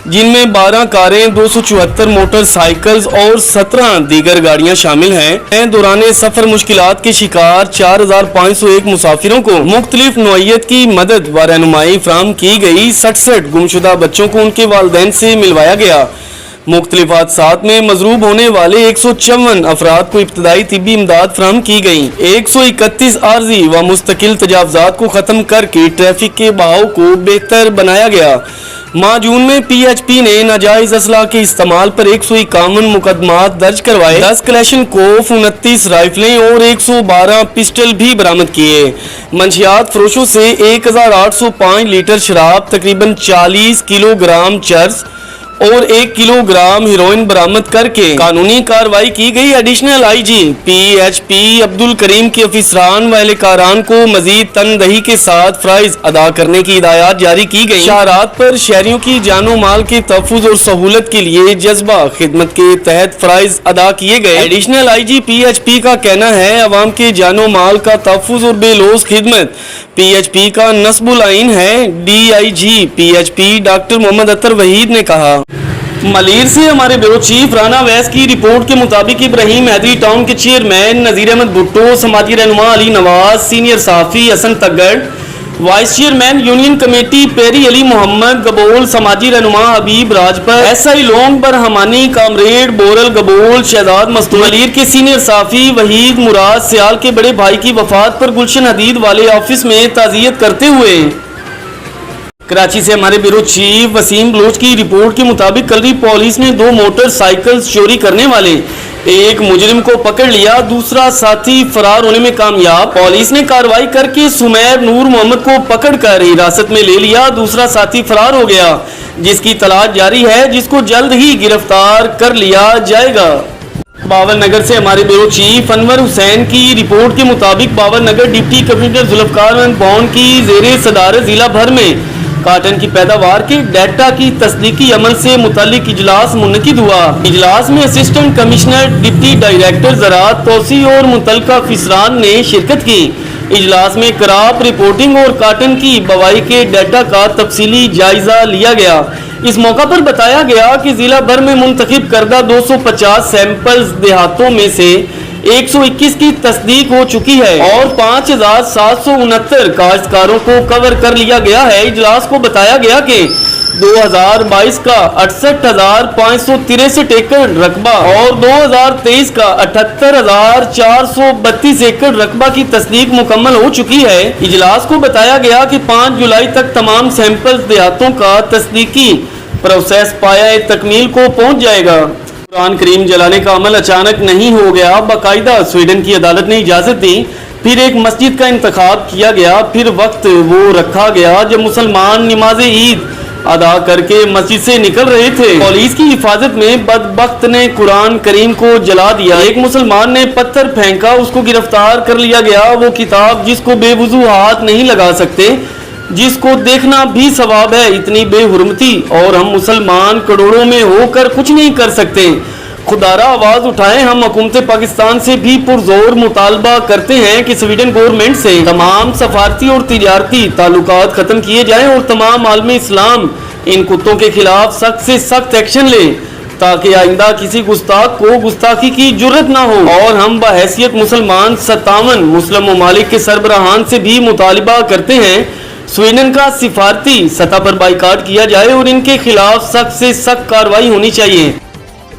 Speaker 1: जिनमें 12 कारें, 274 मोटरसाइकिल्स और 17 दीगर गाड़ियां शामिल हैं। दौरान सफर मुश्किलात के शिकार 4,501 मुसाफिरों को मुख्तलिफ नौइयत की मदद व रहनुमाई फराहम की गई। 67 गुमशुदा बच्चों को उनके वालिदैन से मिलवाया गया। मुख्तलिफ हादसात में मजरूब होने वाले 154 अफराद को इब्तदाई तिब्बी इमदाद फराहम की गई। 131 आर्जी व मुस्तकिल तजावजात को खत्म करके ट्रैफिक के बहाव को बेहतर बनाया गया। माह जून में PHP ने नाजायज असलाह के इस्तेमाल पर 151 मुकदमात दर्ज करवाए, 10 कलेशन कोफ, 29 राइफलें और 112 पिस्टल भी बरामद किए। मंशियात फरोशों से 1,805 लीटर शराब, तकरीबन 40 किलोग्राम चर्स और 1 किलोग्राम हीरोइन बरामद करके कानूनी कार्रवाई की गई। Additional IG PHP Abdul Karim के अफसरान व एहलकारान को मजीद तनदही के साथ फराइज अदा करने की हिदायत जारी की गई। शाहरात पर शहरियों की जानो माल के तहफ़्फ़ुज़ और सहूलत के लिए जज्बा खिदमत के तहत फराइज अदा किए गए। एडिशनल IG PHP का कहना है, अवाम के जानो माल का तहफ़्फ़ुज़ और बेलोस खिदमत PHP का नस्बुल आइन है। DIG PHP डॉक्टर मोहम्मद अतर वहीद ने कहा। मलीर से हमारे ब्यूरो चीफ राना वैस की रिपोर्ट के मुताबिक इब्राहिम हैदरी टाउन के चेयरमैन नज़ीर अहमद भुट्टो, समाजी रहनुमा अली नवाज, सीनियर सहाफ़ी Hassan Tagar, vice chairman union committee पेरी अली मोहम्मद गबोल, समाजी रहनुमा हबीब राजपर, SI लोंग बर हमानी, कामरेड बोरल गबोल, शहजाद मस्तूर, मलीर के सीनियर सहाफ़ी वहीद मुराद सियाल के बड़े भाई की वफात पर गुलशन हदीद वाले ऑफिस में ताज़ियत करते हुए। कराची से हमारे ब्यूरो चीफ वसीम बलोच की रिपोर्ट के मुताबिक कलरी पुलिस ने 2 मोटरसाइकिल चोरी करने वाले एक मुजरिम को पकड़ लिया, दूसरा साथी फरार होने में कामयाब। पुलिस ने कार्रवाई करके सुमैर नूर मोहम्मद को पकड़कर हिरासत में ले लिया, दूसरा साथी फरार हो गया, जिसकी तलाश जारी है, जिसको जल्द ही गिरफ्तार कर लिया जाएगा। बावल नगर से हमारे ब्यूरो चीफ अनवर हुसैन की रिपोर्ट के मुताबिक बावल नगर डिप्टी कमिश्नर जुल्फकार अहमद भवन की ज़ेरे सदारत जिला भर में काटन की पैदावार के डाटा की तस्दीकी अमल से मुतालिक इजलास मुनकिद हुआ। इजलास में असिस्टेंट कमिश्नर, डिप्टी डायरेक्टर ज़राअत तौसी और मुतल्लिका अफसरान ने शिरकत की। इजलास में क्रॉप रिपोर्टिंग और काटन की बवाई के डाटा का तफसीली जायजा लिया गया। इस मौका पर बताया गया कि जिला भर में मुंतखब करदा 250 सैंपल्स देहातों में से 121 की तस्दीक हो चुकी है और 5,769 काश्तकारों को कवर कर लिया गया है। इजलास को बताया गया कि 2022 का 68,563 एकड़ रकबा और 2023 का 78,432 एकड़ रकबा की तस्दीक मुकम्मल हो चुकी है। इजलास को बताया गया कि 5 जुलाई तक तमाम सैंपल्स देहातों का तस्दीकी प्रोसेस पाया तकमील को पहुंच जाएगा। कुरान करीम जलाने का अमल अचानक नहीं हो गया, बाकायदा स्वीडन की अदालत ने इजाजत दी, फिर एक मस्जिद का इंतखाब किया गया, फिर वक्त वो रखा गया जब मुसलमान नमाज ईद अदा करके मस्जिद से निकल रहे थे। पुलिस की हिफाजत में बदबख्त ने कुरान करीम को जला दिया। एक मुसलमान ने पत्थर फेंका, उसको गिरफ्तार कर लिया गया। वो किताब जिसको बेवजू हाथ नहीं लगा सकते, जिसको देखना भी सवाब है, इतनी बेहुरमती, और हम मुसलमान करोड़ों में होकर कुछ नहीं कर सकते। खुदारा आवाज उठाएं। हम हुकूमत पाकिस्तान से भी पुरजोर मुतालबा करते हैं कि स्वीडन गवर्नमेंट से तमाम सफारती और तिजारती ताल्लुकात खत्म किए जाएं और तमाम आलमी इस्लाम इन कुत्तों के खिलाफ सख्त से सख्त एक्शन ले, ताकि आइंदा किसी गुस्ताख को गुस्ताखी की जुर्रत ना हो। और हम बहैसियत मुसलमान 57 मुस्लिम ममालिक के सरबराहान से भी मुतालबा करते हैं स्वीडन का सिफारती सतह पर बाइकाट किया जाए और इनके खिलाफ सख्त से सख्त कार्रवाई होनी चाहिए।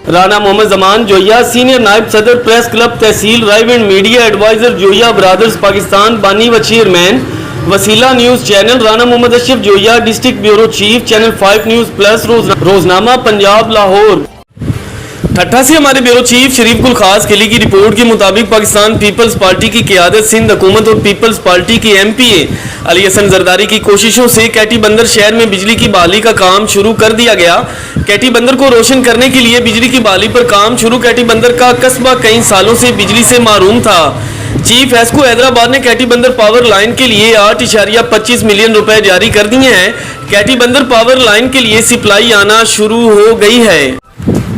Speaker 1: राना मोहम्मद जमान जोया, सीनियर नायब सदर प्रेस क्लब तहसील Raiwind, media adviser Joya brothers Pakistan, बानी व chairman Waseela news channel, Rana Muhammad Ashraf Joya, district bureau chief, channel 5 news plus, रोजनामा पंजाब लाहौर। ठट्ठा से हमारे ब्यूरो चीफ शरीफ गुल खास किली की रिपोर्ट के मुताबिक पाकिस्तान पीपल्स पार्टी की क़यादत सिंध हुकूमत और पीपल्स पार्टी के MPA अली हसन जरदारी की कोशिशों से कैटी बंदर शहर में बिजली की बहाली का काम शुरू कर दिया गया। कैटी बंदर को रोशन करने के लिए बिजली की बहाली पर काम शुरू। कैटी बंदर का कस्बा कई सालों से बिजली से महरूम था। चीफ एस्को हैदराबाद ने कैटी बंदर पावर लाइन के लिए 8.25 मिलियन रुपए जारी कर दिए हैं। कैटी बंदर पावर लाइन के लिए सप्लाई आना शुरू हो गई है।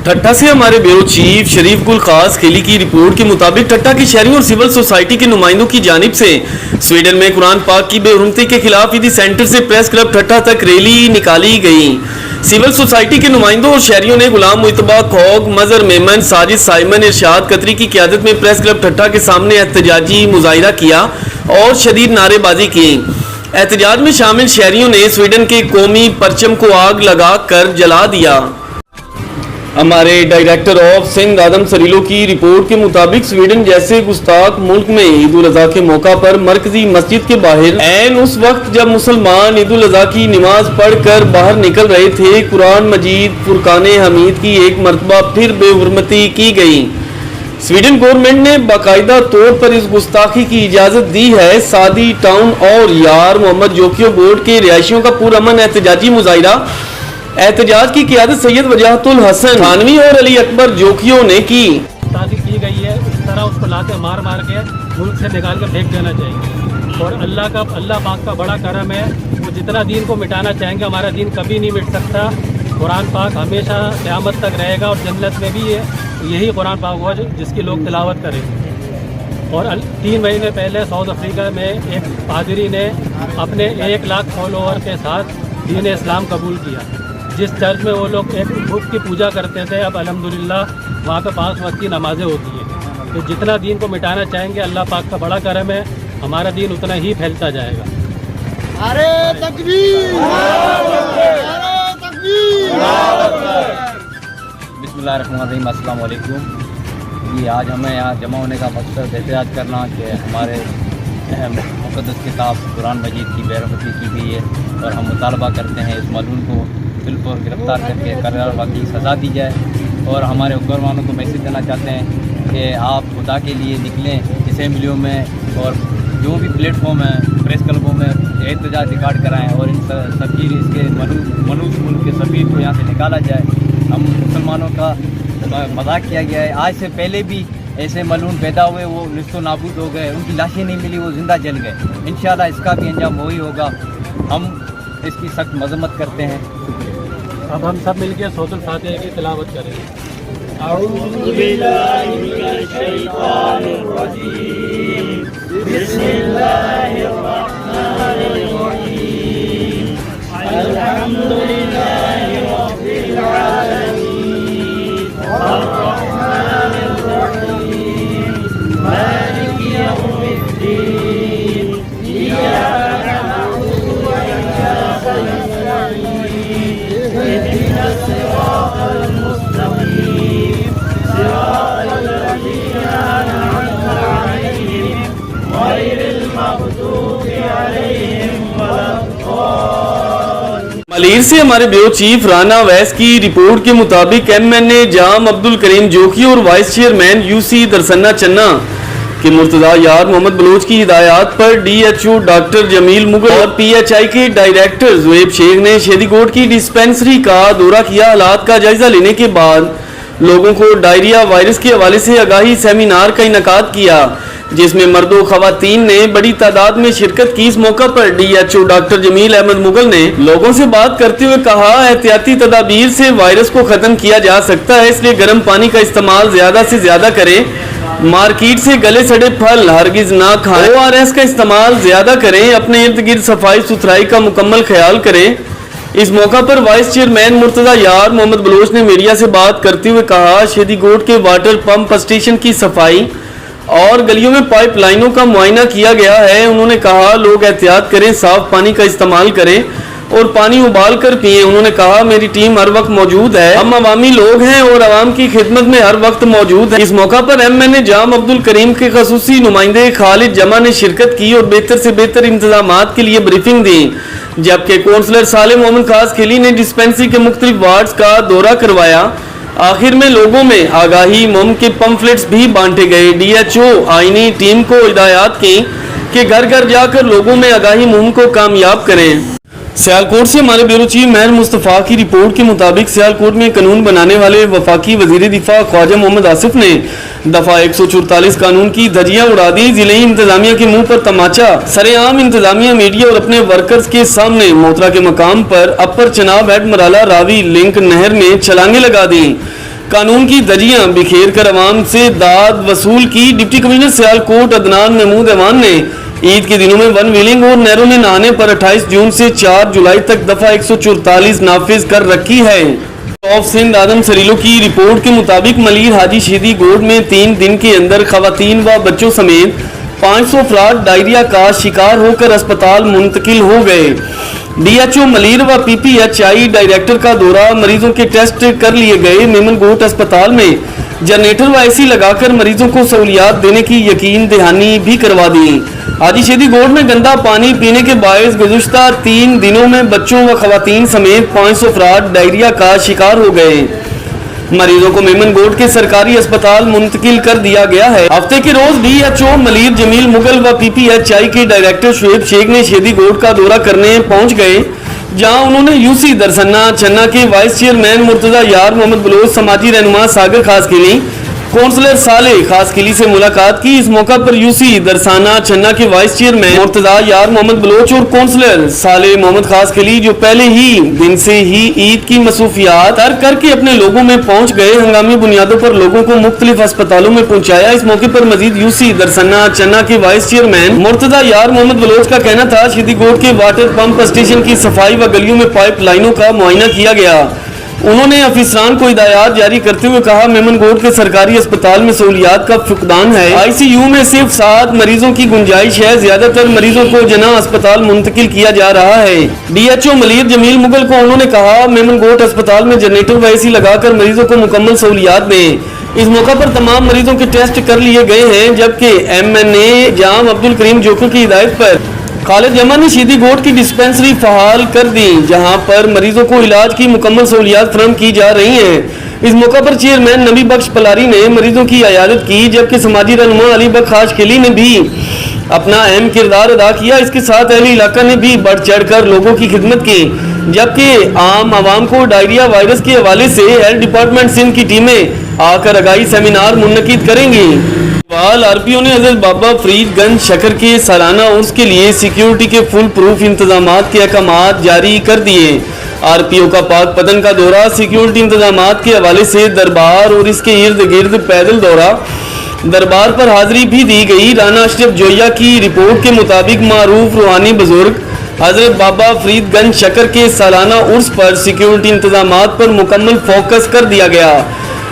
Speaker 1: ठट्ठा से हमारे ब्यूरो चीफ शरीफ गुल खास खेली की रिपोर्ट के मुताबिक ठट्ठा की शहरी और सिविल सोसाइटी के नुमाइंदों की जानिब से स्वीडन में कुरान पाक की बेहुरमती के खिलाफ ईदी सेंटर से प्रेस क्लब ठट्ठा तक रैली निकाली गई। सिविल सोसाइटी के नुमाइंदों और शहरियों ने गुलाम मुइतबा खोग, मजर मेमन, साजिद साइमन, इरशाद कतरी की क़यादत में प्रेस क्लब ठट्ठा के सामने एहतजाजी मुजाहिरा किया और शदीद नारेबाजी की। एहतजाज में शामिल शहरियों ने स्वीडन के कौमी परचम को आग लगा कर जला दिया। हमारे डायरेक्टर ऑफ सिंध आदम सरीलो की रिपोर्ट के मुताबिक स्वीडन जैसे गुस्ताख मुल्क में ईद उल अजहा के मौका पर मरकजी मस्जिद के बाहर ऐन उस वक्त जब मुसलमान ईद उल अजहा की नमाज पढ़कर बाहर निकल रहे थे, कुरान मजीद फुरकान हमीद की एक मरतबा फिर बेहुरमती की गई। स्वीडन गवर्नमेंट ने बाकायदा तौर पर इस गुस्ताखी की इजाजत दी है। सादी टाउन और यार मोहम्मद जोकियो बोर्ड के रिहायशियों का पुरअमन एहतजाजी मुजाहिरा एहतजाज की क़यादत सैयद वजाहतुल हसन थानवी और अली अकबर जोकियो ने की।
Speaker 7: शादी की गई है, इस तरह उसको लाके मार के मुल्क से निकाल कर फेंक देना चाहिए। और अल्लाह पाक का बड़ा करम है, वो जितना दीन को मिटाना चाहेंगे हमारा दीन कभी नहीं मिट सकता। कुरान पाक हमेशा क़यामत तक रहेगा और जन्नत में भी यही कुरान पाक हुआ जिसकी लोग तिलावत करें। और 3 महीने पहले साउथ अफ्रीका में एक पादरी ने अपने 1 लाख फॉलोअर के साथ दीन इस्लाम कबूल किया। जिस चर्च में वो लोग एक बुत की पूजा करते थे, अब अल्हम्दुलिल्लाह वहाँ पे 5 वक्त की नमाजें होती हैं। तो जितना दीन को मिटाना चाहेंगे अल्लाह पाक का बड़ा करम है, हमारा दीन उतना ही फैलता जाएगा।
Speaker 8: अरे तकबीर! अरे तकबीर!
Speaker 9: बिस्मिल्लाहिर्रहमानिर्रहीम, अस्सलाम वालेकुम। ये आज हमें यहाँ जमा होने का मकसद एहतजाज करना कि हमारे मुक़द्दस किताब कुरान मजीद की बेरुमती की गई है और हम मुतालबा करते हैं इस मलून को बिल्कुल गिरफ्तार करके करारवा की सज़ा दी जाए। और हमारे हुक्मरानों को मैसेज देना चाहते हैं कि आप खुदा के लिए निकलें असेंबलियों में और जो भी प्लेटफॉर्म है प्रेस क्लबों में एहतजाज रिकॉर्ड कराएं और इन सफ़ीर इसके मनुष्य मुल्क के सफ़ीर को यहाँ से निकाला जाए। हम मुसलमानों का मजाक किया गया है, आज से पहले भी ऐसे मलून पैदा हुए, वो निस्तो नाबूद हो गए, उनकी लाशें नहीं मिली, वो ज़िंदा जल गए। इंशाल्लाह इसका भी अंजाम वही होगा। हम इसकी सख्त मजम्मत करते हैं।
Speaker 7: अब हम सब मिलकर सूरतुल फातिहा की तिलावत करेंगे।
Speaker 1: अलीर से हमारे ब्यूरो चीफ राना वैस की रिपोर्ट के मुताबिक MNA जाम अब्दुल करीम जोकी और वाइस चेयरमैन UC दरसन्ना चन्ना के मुर्तजा यार मोहम्मद बलोच की हिदायत पर DHO डॉक्टर जमील मुगल और PHI के डायरेक्टर जुएब शेख ने शेदीकोट की डिस्पेंसरी का दौरा किया। हालात का जायजा लेने के बाद लोगों को डायरिया वायरस के हवाले से आगाही सेमिनार का इनकाद किया, जिसमें मर्दों खवातीन ने बड़ी तादाद में शिरकत की। इस मौका पर DHO डॉक्टर जमील अहमद मुगल ने लोगों से बात करते हुए कहा, एहतियाती तदाबीर से वायरस को खत्म किया जा सकता है, इसलिए गर्म पानी का इस्तेमाल ज्यादा से ज्यादा करें, मार्केट से गले सड़े फल हरगिज ना खाएं, ORS का इस्तेमाल ज्यादा करें, अपने इर्द गिर्द सफाई सुथराई का मुकम्मल ख्याल करें। इस मौका पर वाइस चेयरमैन मुर्तजा यार मोहम्मद बलोच ने मीडिया से बात करते हुए कहा, शेदीकोट के वाटर पंप स्टेशन की सफाई और गलियों में पाइप लाइनों का मुआयना किया गया है। उन्होंने कहा, लोग एहतियात करें, साफ पानी का इस्तेमाल करें और पानी उबाल कर पिए। उन्होंने कहा, मेरी टीम हर वक्त मौजूद है, हम अवामी लोग हैं और अवाम की खिदमत में हर वक्त मौजूद है। इस मौका पर MNA जाम अब्दुल करीम के खसूसी नुमाइंदे खालिद जमा ने शिरकत की और बेहतर से बेहतर इंतजामात के लिए ब्रीफिंग दी, जबकि काउंसलर साले मोहम्मद खास खिली ने डिस्पेंसरी के मुख्तलिफ वार्ड्स का दौरा करवाया। आखिर में लोगों में आगाही मुहिम के पम्फलेट्स भी बांटे गए। DHO आईनी टीम को हिदायत की कि घर घर जाकर लोगों में आगाही मुहिम को कामयाब करें। सियालकोट से हमारे ब्यूरो चीफ महर मुस्तफ़ा की रिपोर्ट के मुताबिक सियालकोट में कानून बनाने वाले वफाकी वजीर दिफा ख्वाजा मोहम्मद आसिफ ने दफा 144 कानून की धज्जियां उड़ा दी। जिले इंतजामिया के मुंह पर तमाचा, सरेआम इंतजामिया मीडिया और अपने वर्कर्स के सामने मोतरा के मकाम पर अपर चनाब हेड मराला रावी लिंक नहर में छलांगे लगा दी। कानून की धज्जियां बिखेर कर अवाम से दाद वसूल की। डिप्टी कमिश्नर सियालकोट अदनान महमूद ऐवान ने ईद के दिनों में वन व्हीलिंग और नहरों में नहाने पर 28 जून से 4 जुलाई तक दफा 144 नाफिज कर रखी है। ऑफ सिंध आदम सरीलो की रिपोर्ट के मुताबिक मलीर हाजी शेदी गोड में 3 दिन के अंदर खवातीन व बच्चों समेत 500 अफराद डायरिया का शिकार होकर अस्पताल मुंतकिल हो गए। DHO मलीर व PPHI डायरेक्टर का दौरा, मरीजों के टेस्ट कर लिए गए। मेमनगोट अस्पताल में जनरेटर व AC लगाकर मरीजों को सहूलियात देने की यकीन दहानी भी करवा दी। हाजी शेदी गोड में गंदा पानी पीने के बायस गुज़श्ता 3 दिनों में बच्चों व खवातीन समेत 500 अफराद डायरिया का शिकार हो गए। मरीजों को मेमनगोट के सरकारी अस्पताल मुंतकिल कर दिया गया है। हफ्ते के रोज DHO मलीर जमील मुगल व PPHI के डायरेक्टर शुएब शेख ने शेदी गोड का दौरा करने पहुंच गए, जहां उन्होंने UC दरसन्ना चन्ना के वाइस चेयरमैन मुर्तजा यार मोहम्मद बलोच, समाजी रहनुमा सागर खास खिली, काउंसलर साले खास खिली से मुलाकात की। इस मौका पर UC दरसाना चन्ना के वाइस चेयरमैन मुर्तजा यार मोहम्मद बलोच और काउंसलर साले मोहम्मद खास खिली, जो पहले ही दिन से ही ईद की मसरूफियात तर्क करके अपने लोगों में पहुंच गए, हंगामी बुनियादों पर लोगों को मुख्तलिफ अस्पतालों में पहुंचाया। इस मौके पर मजीद UC दरसन्ना चन्ना के वाइस चेयरमैन मुर्तजा यार मोहम्मद बलोच का कहना था, शेदीकोट के वाटर पंप स्टेशन की सफाई व गलियों में पाइप लाइनों का मुआयना किया गया। उन्होंने अफसरान को हिदायत जारी करते हुए कहा, मेमनगोट के सरकारी अस्पताल में सहूलियात का फुकदान है। ICU में सिर्फ 7 मरीजों की गुंजाइश है, ज्यादातर मरीजों को जना अस्पताल मुंतकिल किया जा रहा है। DHO मलीर जमील मुगल को उन्होंने कहा, मेमनगोट अस्पताल में जनरेटर व AC लगाकर मरीजों को मुकम्मल सहूलियात दें। इस मौका पर तमाम मरीजों के टेस्ट कर लिए गए हैं, जबकि MNA जाम अब्दुल करीम जोकी की हिदायत पर खालिद जमा ने शेदीकोट की डिस्पेंसरी फहाल कर दी, जहां पर मरीजों को इलाज की मुकम्मल सहूलियात फराहम की जा रही हैं। इस मौका पर चेयरमैन नबी बख्श पलारी ने मरीजों की इयादत की, जबकि समाजी रहनुमा अली बख्श खास खिली ने भी अपना अहम किरदार अदा किया। इसके साथ अहले इलाका ने भी बढ़ चढ़ कर लोगों की खिदमत की, जबकि आम आवाम को डायरिया वायरस के हवाले से हेल्थ डिपार्टमेंट सिंध की टीमें आकर आगाही सेमिनार मुनक्किद करेंगी। RPO ने हजरत बाबा फरीद गंज शकर के सालाना उर्स के लिए सिक्योरिटी के फुल प्रूफ इंतजामात के अहकामात जारी कर दिए। RPO का पाक पतन का दौरा, सिक्योरिटी इंतजामात के हवाले से दरबार और इसके इर्द गिर्द पैदल दौरा, दरबार पर हाजिरी भी दी गई। राना अशरफ जोया की रिपोर्ट के मुताबिक मारूफ रूहानी बुजुर्ग हजरत बाबा फरीद गंज शकर के सालाना उर्स पर सिक्योरिटी इंतजामात पर मुकम्मल फोकस कर दिया गया।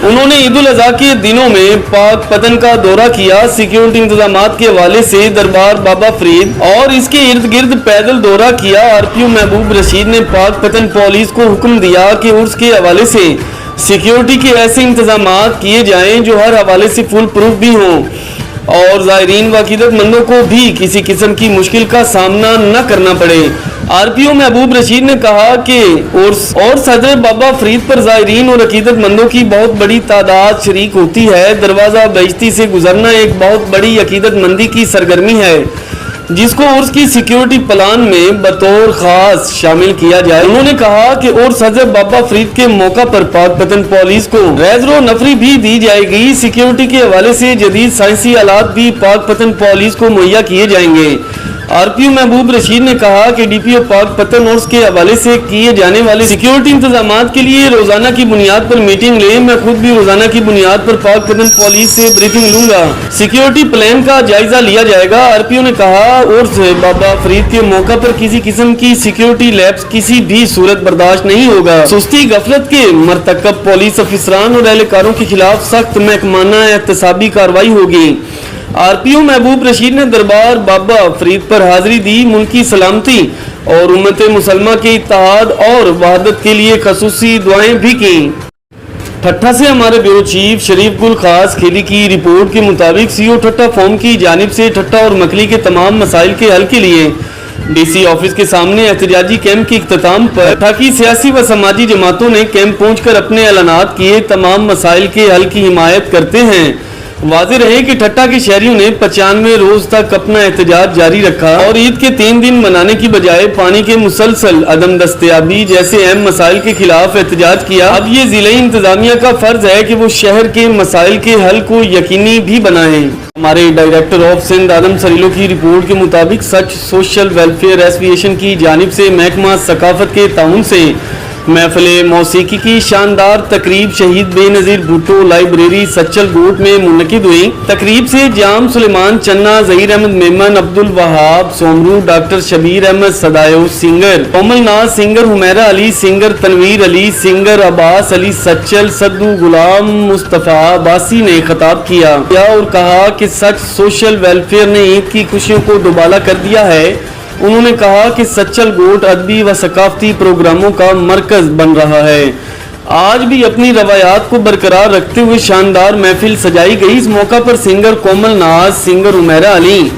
Speaker 1: उन्होंने ईद उल अज़हा के दिनों में पाक पतन का दौरा किया। सिक्योरिटी इंतजामात के हवाले से दरबार बाबा फरीद और इसके इर्द गिर्द पैदल दौरा किया। RPO महबूब रशीद ने पाक पतन पुलिस को हुक्म दिया कि उर्स के हवाले से सिक्योरिटी के ऐसे इंतजामात किए जाएं जो हर हवाले से फुल प्रूफ भी हों और ज़ायरीन व अक़ीदतमंदों को भी किसी किस्म की मुश्किल का सामना न करना पड़े। RPO महबूब रशीद ने कहा कि और हजरत बाबा फरीद पर ज़ायरीन और अकीदत मंदों की बहुत बड़ी तादाद शरीक होती है। दरवाज़ा बेइज्जती से गुजरना एक बहुत बड़ी अकीदत मंदी की सरगर्मी है जिसको उर्स की सिक्योरिटी प्लान में बतौर खास शामिल किया जाए। उन्होंने कहा कि उर्स हजरत बाबा फरीद के मौका पर पाक पतन पुलिस को रेजरो नफरी भी दी जाएगी। सिक्योरिटी के हवाले से जदीद साइंसी आलात भी पाक पतन पुलिस को मुहैया किए जाएंगे। RPO महबूब रशीद ने कहा कि DPO पाक पतन उर्स के हवाले से किए जाने वाले सिक्योरिटी इंतजामात के लिए रोजाना की बुनियाद पर मीटिंग ले। मैं खुद भी रोजाना की बुनियाद पर पाक पतन पुलिस से ब्रीफिंग लूंगा। सिक्योरिटी प्लान का जायजा लिया जाएगा। RPO ने कहा उर्स बाबा फरीद के मौका पर किसी किस्म की सिक्योरिटी लैप्स किसी भी सूरत बर्दाश्त नहीं होगा। सुस्ती गफलत के मरतकब पुलिस अफसरान और एहलकारों के खिलाफ सख्त महकमाना एहतसाबी कार्रवाई होगी। RPO महबूब रशीद ने दरबार बाबा फरीद पर हाजिरी दी, मुल्की सलामती और उम्मत मुसलमा के इत्तेहाद और वहदत के लिए खसूसी दुआएं भी की। ठट्ठा से हमारे ब्यूरो चीफ शरीफ गुल खास खेली की रिपोर्ट के मुताबिक CO ठट्ठा फॉर्म की जानिब से ठट्ठा और मकली के तमाम मसाइल के हल के लिए DC ऑफिस के सामने एहतजाजी कैंप के इख्तिताम पर ठट्ठा की सियासी व समाजी जमातों ने कैंप पहुंचकर अपने ऐलानात किए तमाम मसाइल के हल की हिमायत करते हैं। वाज़ेह रहे कि ठट्ठा के शहरियों ने 95 रोज तक अपना एहतजाज जारी रखा और ईद के 3 दिन मनाने की बजाय पानी के मुसलसल अदम दस्तयाबी जैसे अहम मसाइल के खिलाफ एहतजाज किया। अब ये जिले इंतजामिया का फर्ज है कि वो शहर के मसाइल के हल को यकीनी भी बनाएं। हमारे डायरेक्टर ऑफ सिंध आदम सरीलो की रिपोर्ट के मुताबिक सच सोशल वेलफेयर एसोसिएशन की जानिब से महकमा सकाफत के ताउन से महफिल मौसीकी की शानदार तकरीब शहीद बेनज़ीर भुट्टो लाइब्रेरी सच्चल गोट में मुनक़िद हुई। तकरीब से Jam Suleman Channa, Zaheer Ahmed Memon, Abdul Wahab Soomro, doctor Shabbir Ahmed Sadayo singer, Komal Naz singer, Humaira Ali singer, Tanveer Ali singer, Abbas Ali Sachal, Saddu Ghulam Mustafa Abbasi ने खिताब किया और कहा कि सच सोशल वेलफेयर ने ईद की खुशियों को दुबाला कर दिया है। उन्होंने कहा कि सच्चल गोट अदबी व सकाफती प्रोग्रामों का मरकज बन रहा है। आज भी अपनी रवायात को बरकरार रखते हुए शानदार महफिल सजाई गई। इस मौका पर singer Komal Naz, singer Umaira Ali,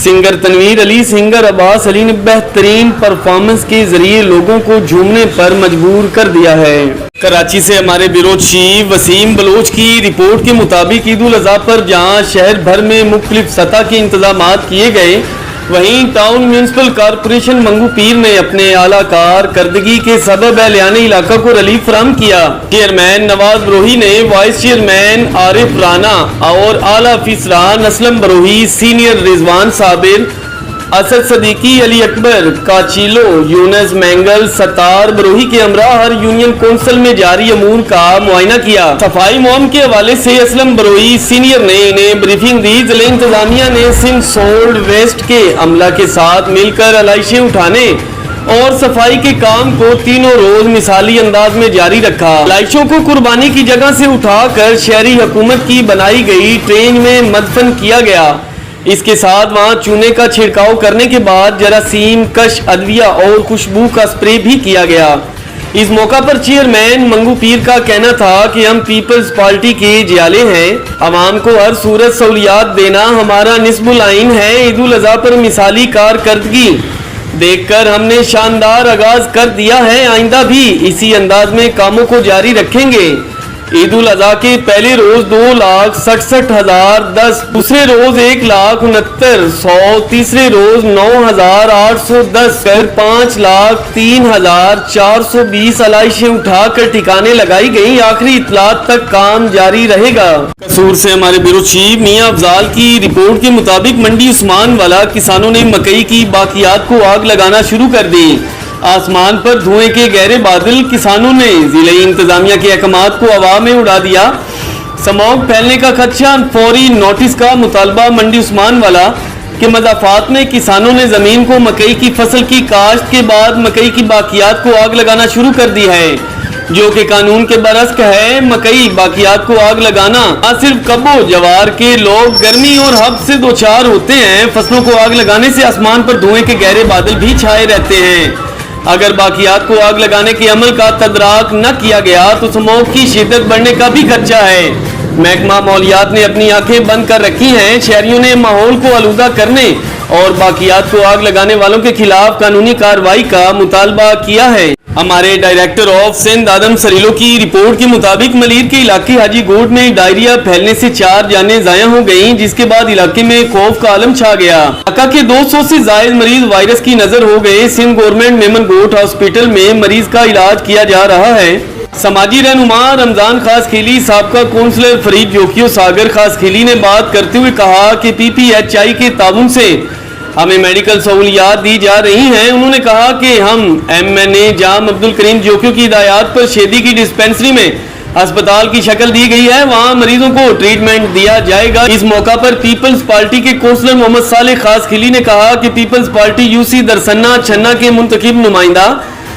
Speaker 1: singer Tanveer Ali, singer Abbas Ali ने बेहतरीन परफॉर्मेंस के जरिए लोगों को झूमने पर मजबूर कर दिया है। कराची से हमारे ब्यूरो चीफ वसीम बलोच की रिपोर्ट के मुताबिक ईद उल अज़हा पर जहां शहर भर में मुख्तलिफ सतह के इंतजामात किए गए, वहीं टाउन म्यूनिसिपल कॉरपोरेशन मंगू पीर ने अपने आला कारकर्दगी के सबब एहलियान इलाका को रिलीफ फराहम किया। चेयरमैन नवाज बरोही ने वाइस चेयरमैन आरिफ राना और आला अफसरान असलम बरोही, सीनियर रिजवान साबिर, असद सदीकी, अली अकबर, काचिलो, यूनस मैंगल, सतार बरोही के हमरा हर यूनियन कौंसिल में जारी अमूर का मुआयना किया। सफाई मुहिम के हवाले से असलम बरोही सीनियर ने इन्हें ब्रीफिंग दी। जिले इंतजामिया ने सिंध सोल्ड वेस्ट के अमला के साथ मिलकर अलाइशें उठाने और सफाई के काम को तीनों रोज मिसाली अंदाज में जारी रखा। अलाइशों को कुर्बानी की जगह से उठाकर शहरी हुकूमत की बनाई गई ट्रेन में मदफन किया गया। इसके साथ वहां चूने का छिड़काव करने के बाद जरासीम कश अदविया और खुशबू का स्प्रे भी किया गया। इस मौका पर चेयरमैन मंगू पीर का कहना था कि हम पीपल्स पार्टी के जियाले हैं, आवाम को हर सूरत सहूलियात देना हमारा निस्बुल आइन है। ईद उल अज़हा पर मिसाली कारकर्दगी देखकर हमने शानदार आगाज कर दिया है, आइंदा भी इसी अंदाज में कामों को जारी रखेंगे। ईद उल अज़हा के पहले रोज 2,67,010, दूसरे रोज 1,69,100, तीसरे रोज 9,810 कर 5,03,420 अलाइशें उठाकर ठिकाने लगाई गई। आखिरी इतलात तक काम जारी रहेगा। कसूर से हमारे ब्यूरो चीफ मियां अफजाल की रिपोर्ट के मुताबिक मंडी उस्मान वाला किसानों ने मकई की बाकियात को आग लगाना शुरू कर दी। आसमान पर धुएं के गहरे बादल, किसानों ने जिले इंतजामिया के अहकामात को हवा में उड़ा दिया। स्मॉग फैलने का खदशा, फौरी नोटिस का मुतालबा। मंडी उस्मान वाला के मजाफात में किसानों ने जमीन को मकई की फसल की काश्त के बाद मकई की बाकियात को आग लगाना शुरू कर दी है, जो कि कानून के बरअक्स है। मकई बाकियात को आग लगाना न सिर्फ कब्बो जवार के लोग गर्मी और हब से दो चार होते हैं, फसलों को आग लगाने से आसमान पर धुएं के गहरे बादल भी छाए रहते हैं। अगर बाकियात को आग लगाने के अमल का तदराक न किया गया तो स्मोक की शिद्दत बढ़ने का भी खदशा है। महकमा मौलियात ने अपनी आंखें बंद कर रखी हैं। शहरियों ने माहौल को आलूदा करने اور باقیات کو آگ لگانے والوں کے خلاف قانونی کارروائی کا مطالبہ کیا ہے۔ ہمارے ڈائریکٹر آف سندھ آدم سریلو کی رپورٹ کے مطابق ملیر کے علاقے حاجی گوٹ میں ڈائریا پھیلنے سے 4 جانیں ضائع ہو گئیں، جس کے بعد علاقے میں خوف کا عالم چھا گیا۔ علاقہ کے 200 سے زائد مریض وائرس کی نظر ہو گئے۔ سندھ گورنمنٹ میمن گوٹ ہاسپٹل میں مریض کا علاج کیا جا رہا ہے۔ سماجی رہنما رمضان خاص کھیلی، سابقہ کونسلر فرید جوکیو ساگر خاص کھیلی نے بات کرتے ہوئے کہا کہ پی پی ایچ آئی کے تعاون سے ہمیں میڈیکل سہولیات دی جا رہی ہیں۔ انہوں نے کہا کہ ہم ایم این اے جام عبدالکریم جوکیو کی ہدایات پر شیدی کی ڈسپینسری میں ہسپتال کی شکل دی گئی ہے، وہاں مریضوں کو ٹریٹمنٹ دیا جائے گا۔ اس موقع پر پیپلز پارٹی کے کونسلر محمد صالح خاص کھیلی نے کہا کہ پیپلز پارٹی یو سی درسنا چھنا کے منتخب نمائندہ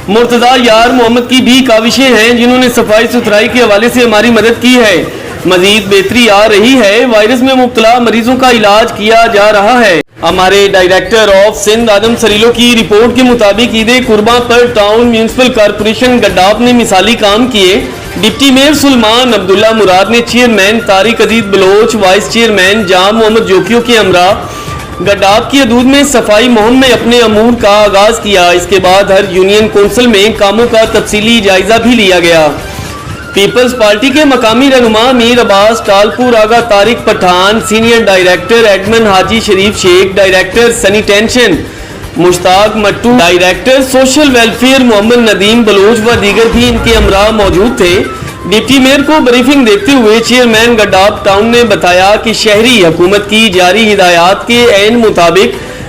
Speaker 1: مرتضیٰ یار محمد کی بھی کاوشیں ہیں، جنہوں نے صفائی ستھرائی کے حوالے سے ہماری مدد کی ہے۔ مزید بہتری آ رہی ہے، وائرس میں مبتلا مریضوں کا علاج کیا جا رہا ہے۔ ہمارے ڈائریکٹر آف سندھ آدم سریلو کی رپورٹ کے مطابق عید قرباں پر ٹاؤن میونسپل کارپوریشن گڈاپ نے مثالی کام کیے۔ ڈپٹی میئر سلمان عبداللہ مراد نے چیئرمین طارق عزیز بلوچ، وائس چیئرمین جام محمد جوکیو کے ہمراہ گڈاپ کی حدود میں صفائی مہم میں اپنے امور کا آغاز کیا۔ اس کے بعد ہر یونین کونسل میں کاموں کا تفصیلی جائزہ بھی لیا گیا۔ پیپلز پارٹی کے مقامی رہنما میر Abbas Talpur Agha Tariq Pathan, senior director admin Haji Sharif Shaikh, director sanitation Mushtaq Matto, director social welfare Muhammad Nadeem Baloch و دیگر بھی ان کے ہمراہ موجود تھے۔ ڈپٹی میئر کو بریفنگ دیتے ہوئے چیئرمین گڈاپ ٹاؤن نے بتایا کہ شہری حکومت کی جاری ہدایات کے عین مطابق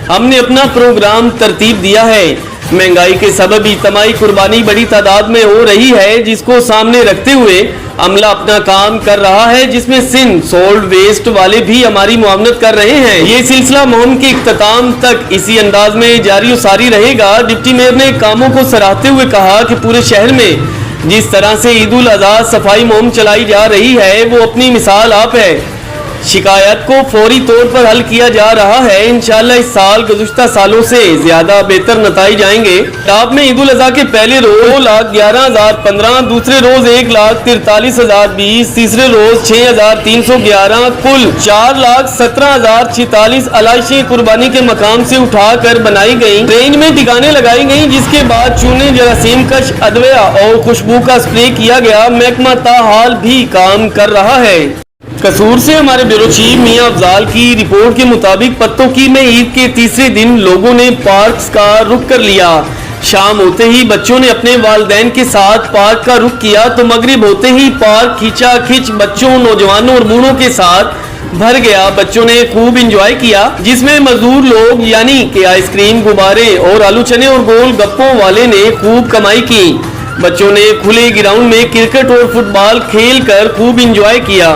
Speaker 1: ہم نے اپنا پروگرام ترتیب دیا ہے۔ مہنگائی کے سبب اجتماعی قربانی بڑی تعداد میں ہو رہی ہے، جس کو سامنے رکھتے ہوئے عملہ اپنا کام کر رہا ہے، جس میں سندھ سولڈ ویسٹ والے بھی ہماری معاونت کر رہے ہیں۔ یہ سلسلہ مہم کے اختتام تک اسی انداز میں جاری و ساری رہے گا۔ ڈپٹی میئر نے کاموں کو سراہتے ہوئے کہا کہ پورے شہر میں جس طرح سے عید الاضحیٰ صفائی مہم چلائی جا رہی ہے وہ اپنی مثال آپ ہے۔ شکایت کو فوری طور پر حل کیا جا رہا ہے۔ انشاءاللہ اس سال گزشتہ سالوں سے زیادہ بہتر نتائج آئیں گے۔ ٹاپ میں عید الاضحیٰ کے پہلے روز 2,11,015، دوسرے روز 1,43,020، تیسرے روز 6,311، کل 4,17,046 علائشیں قربانی کے مقام سے اٹھا کر بنائی گئیں، رینج میں ٹھکانے لگائی گئیں، جس کے بعد چونے، جراثیم کش ادویہ اور خوشبو کا اسپرے کیا گیا۔ محکمہ تاحال بھی کام کر رہا ہے۔ قصور سے ہمارے بیورو چیف میاں افضال کی رپورٹ کے مطابق پتوں کی میں عید کے تیسرے دن لوگوں نے پارکس کا رخ کر لیا۔ شام ہوتے ہی بچوں نے اپنے والدین کے ساتھ پارک کا رخ کیا تو مغرب ہوتے ہی پارک کھینچا کھچ بچوں، نوجوانوں اور بوڑھوں کے ساتھ بھر گیا۔ بچوں نے خوب انجوائے کیا، جس میں مزدور لوگ یعنی کہ آئس کریم، غبارے اور آلو چنے اور گول گپوں والے نے خوب کمائی کی۔ بچوں نے کھلے گراؤنڈ میں کرکٹ اور فٹ بال کھیل کر خوب انجوائے کیا۔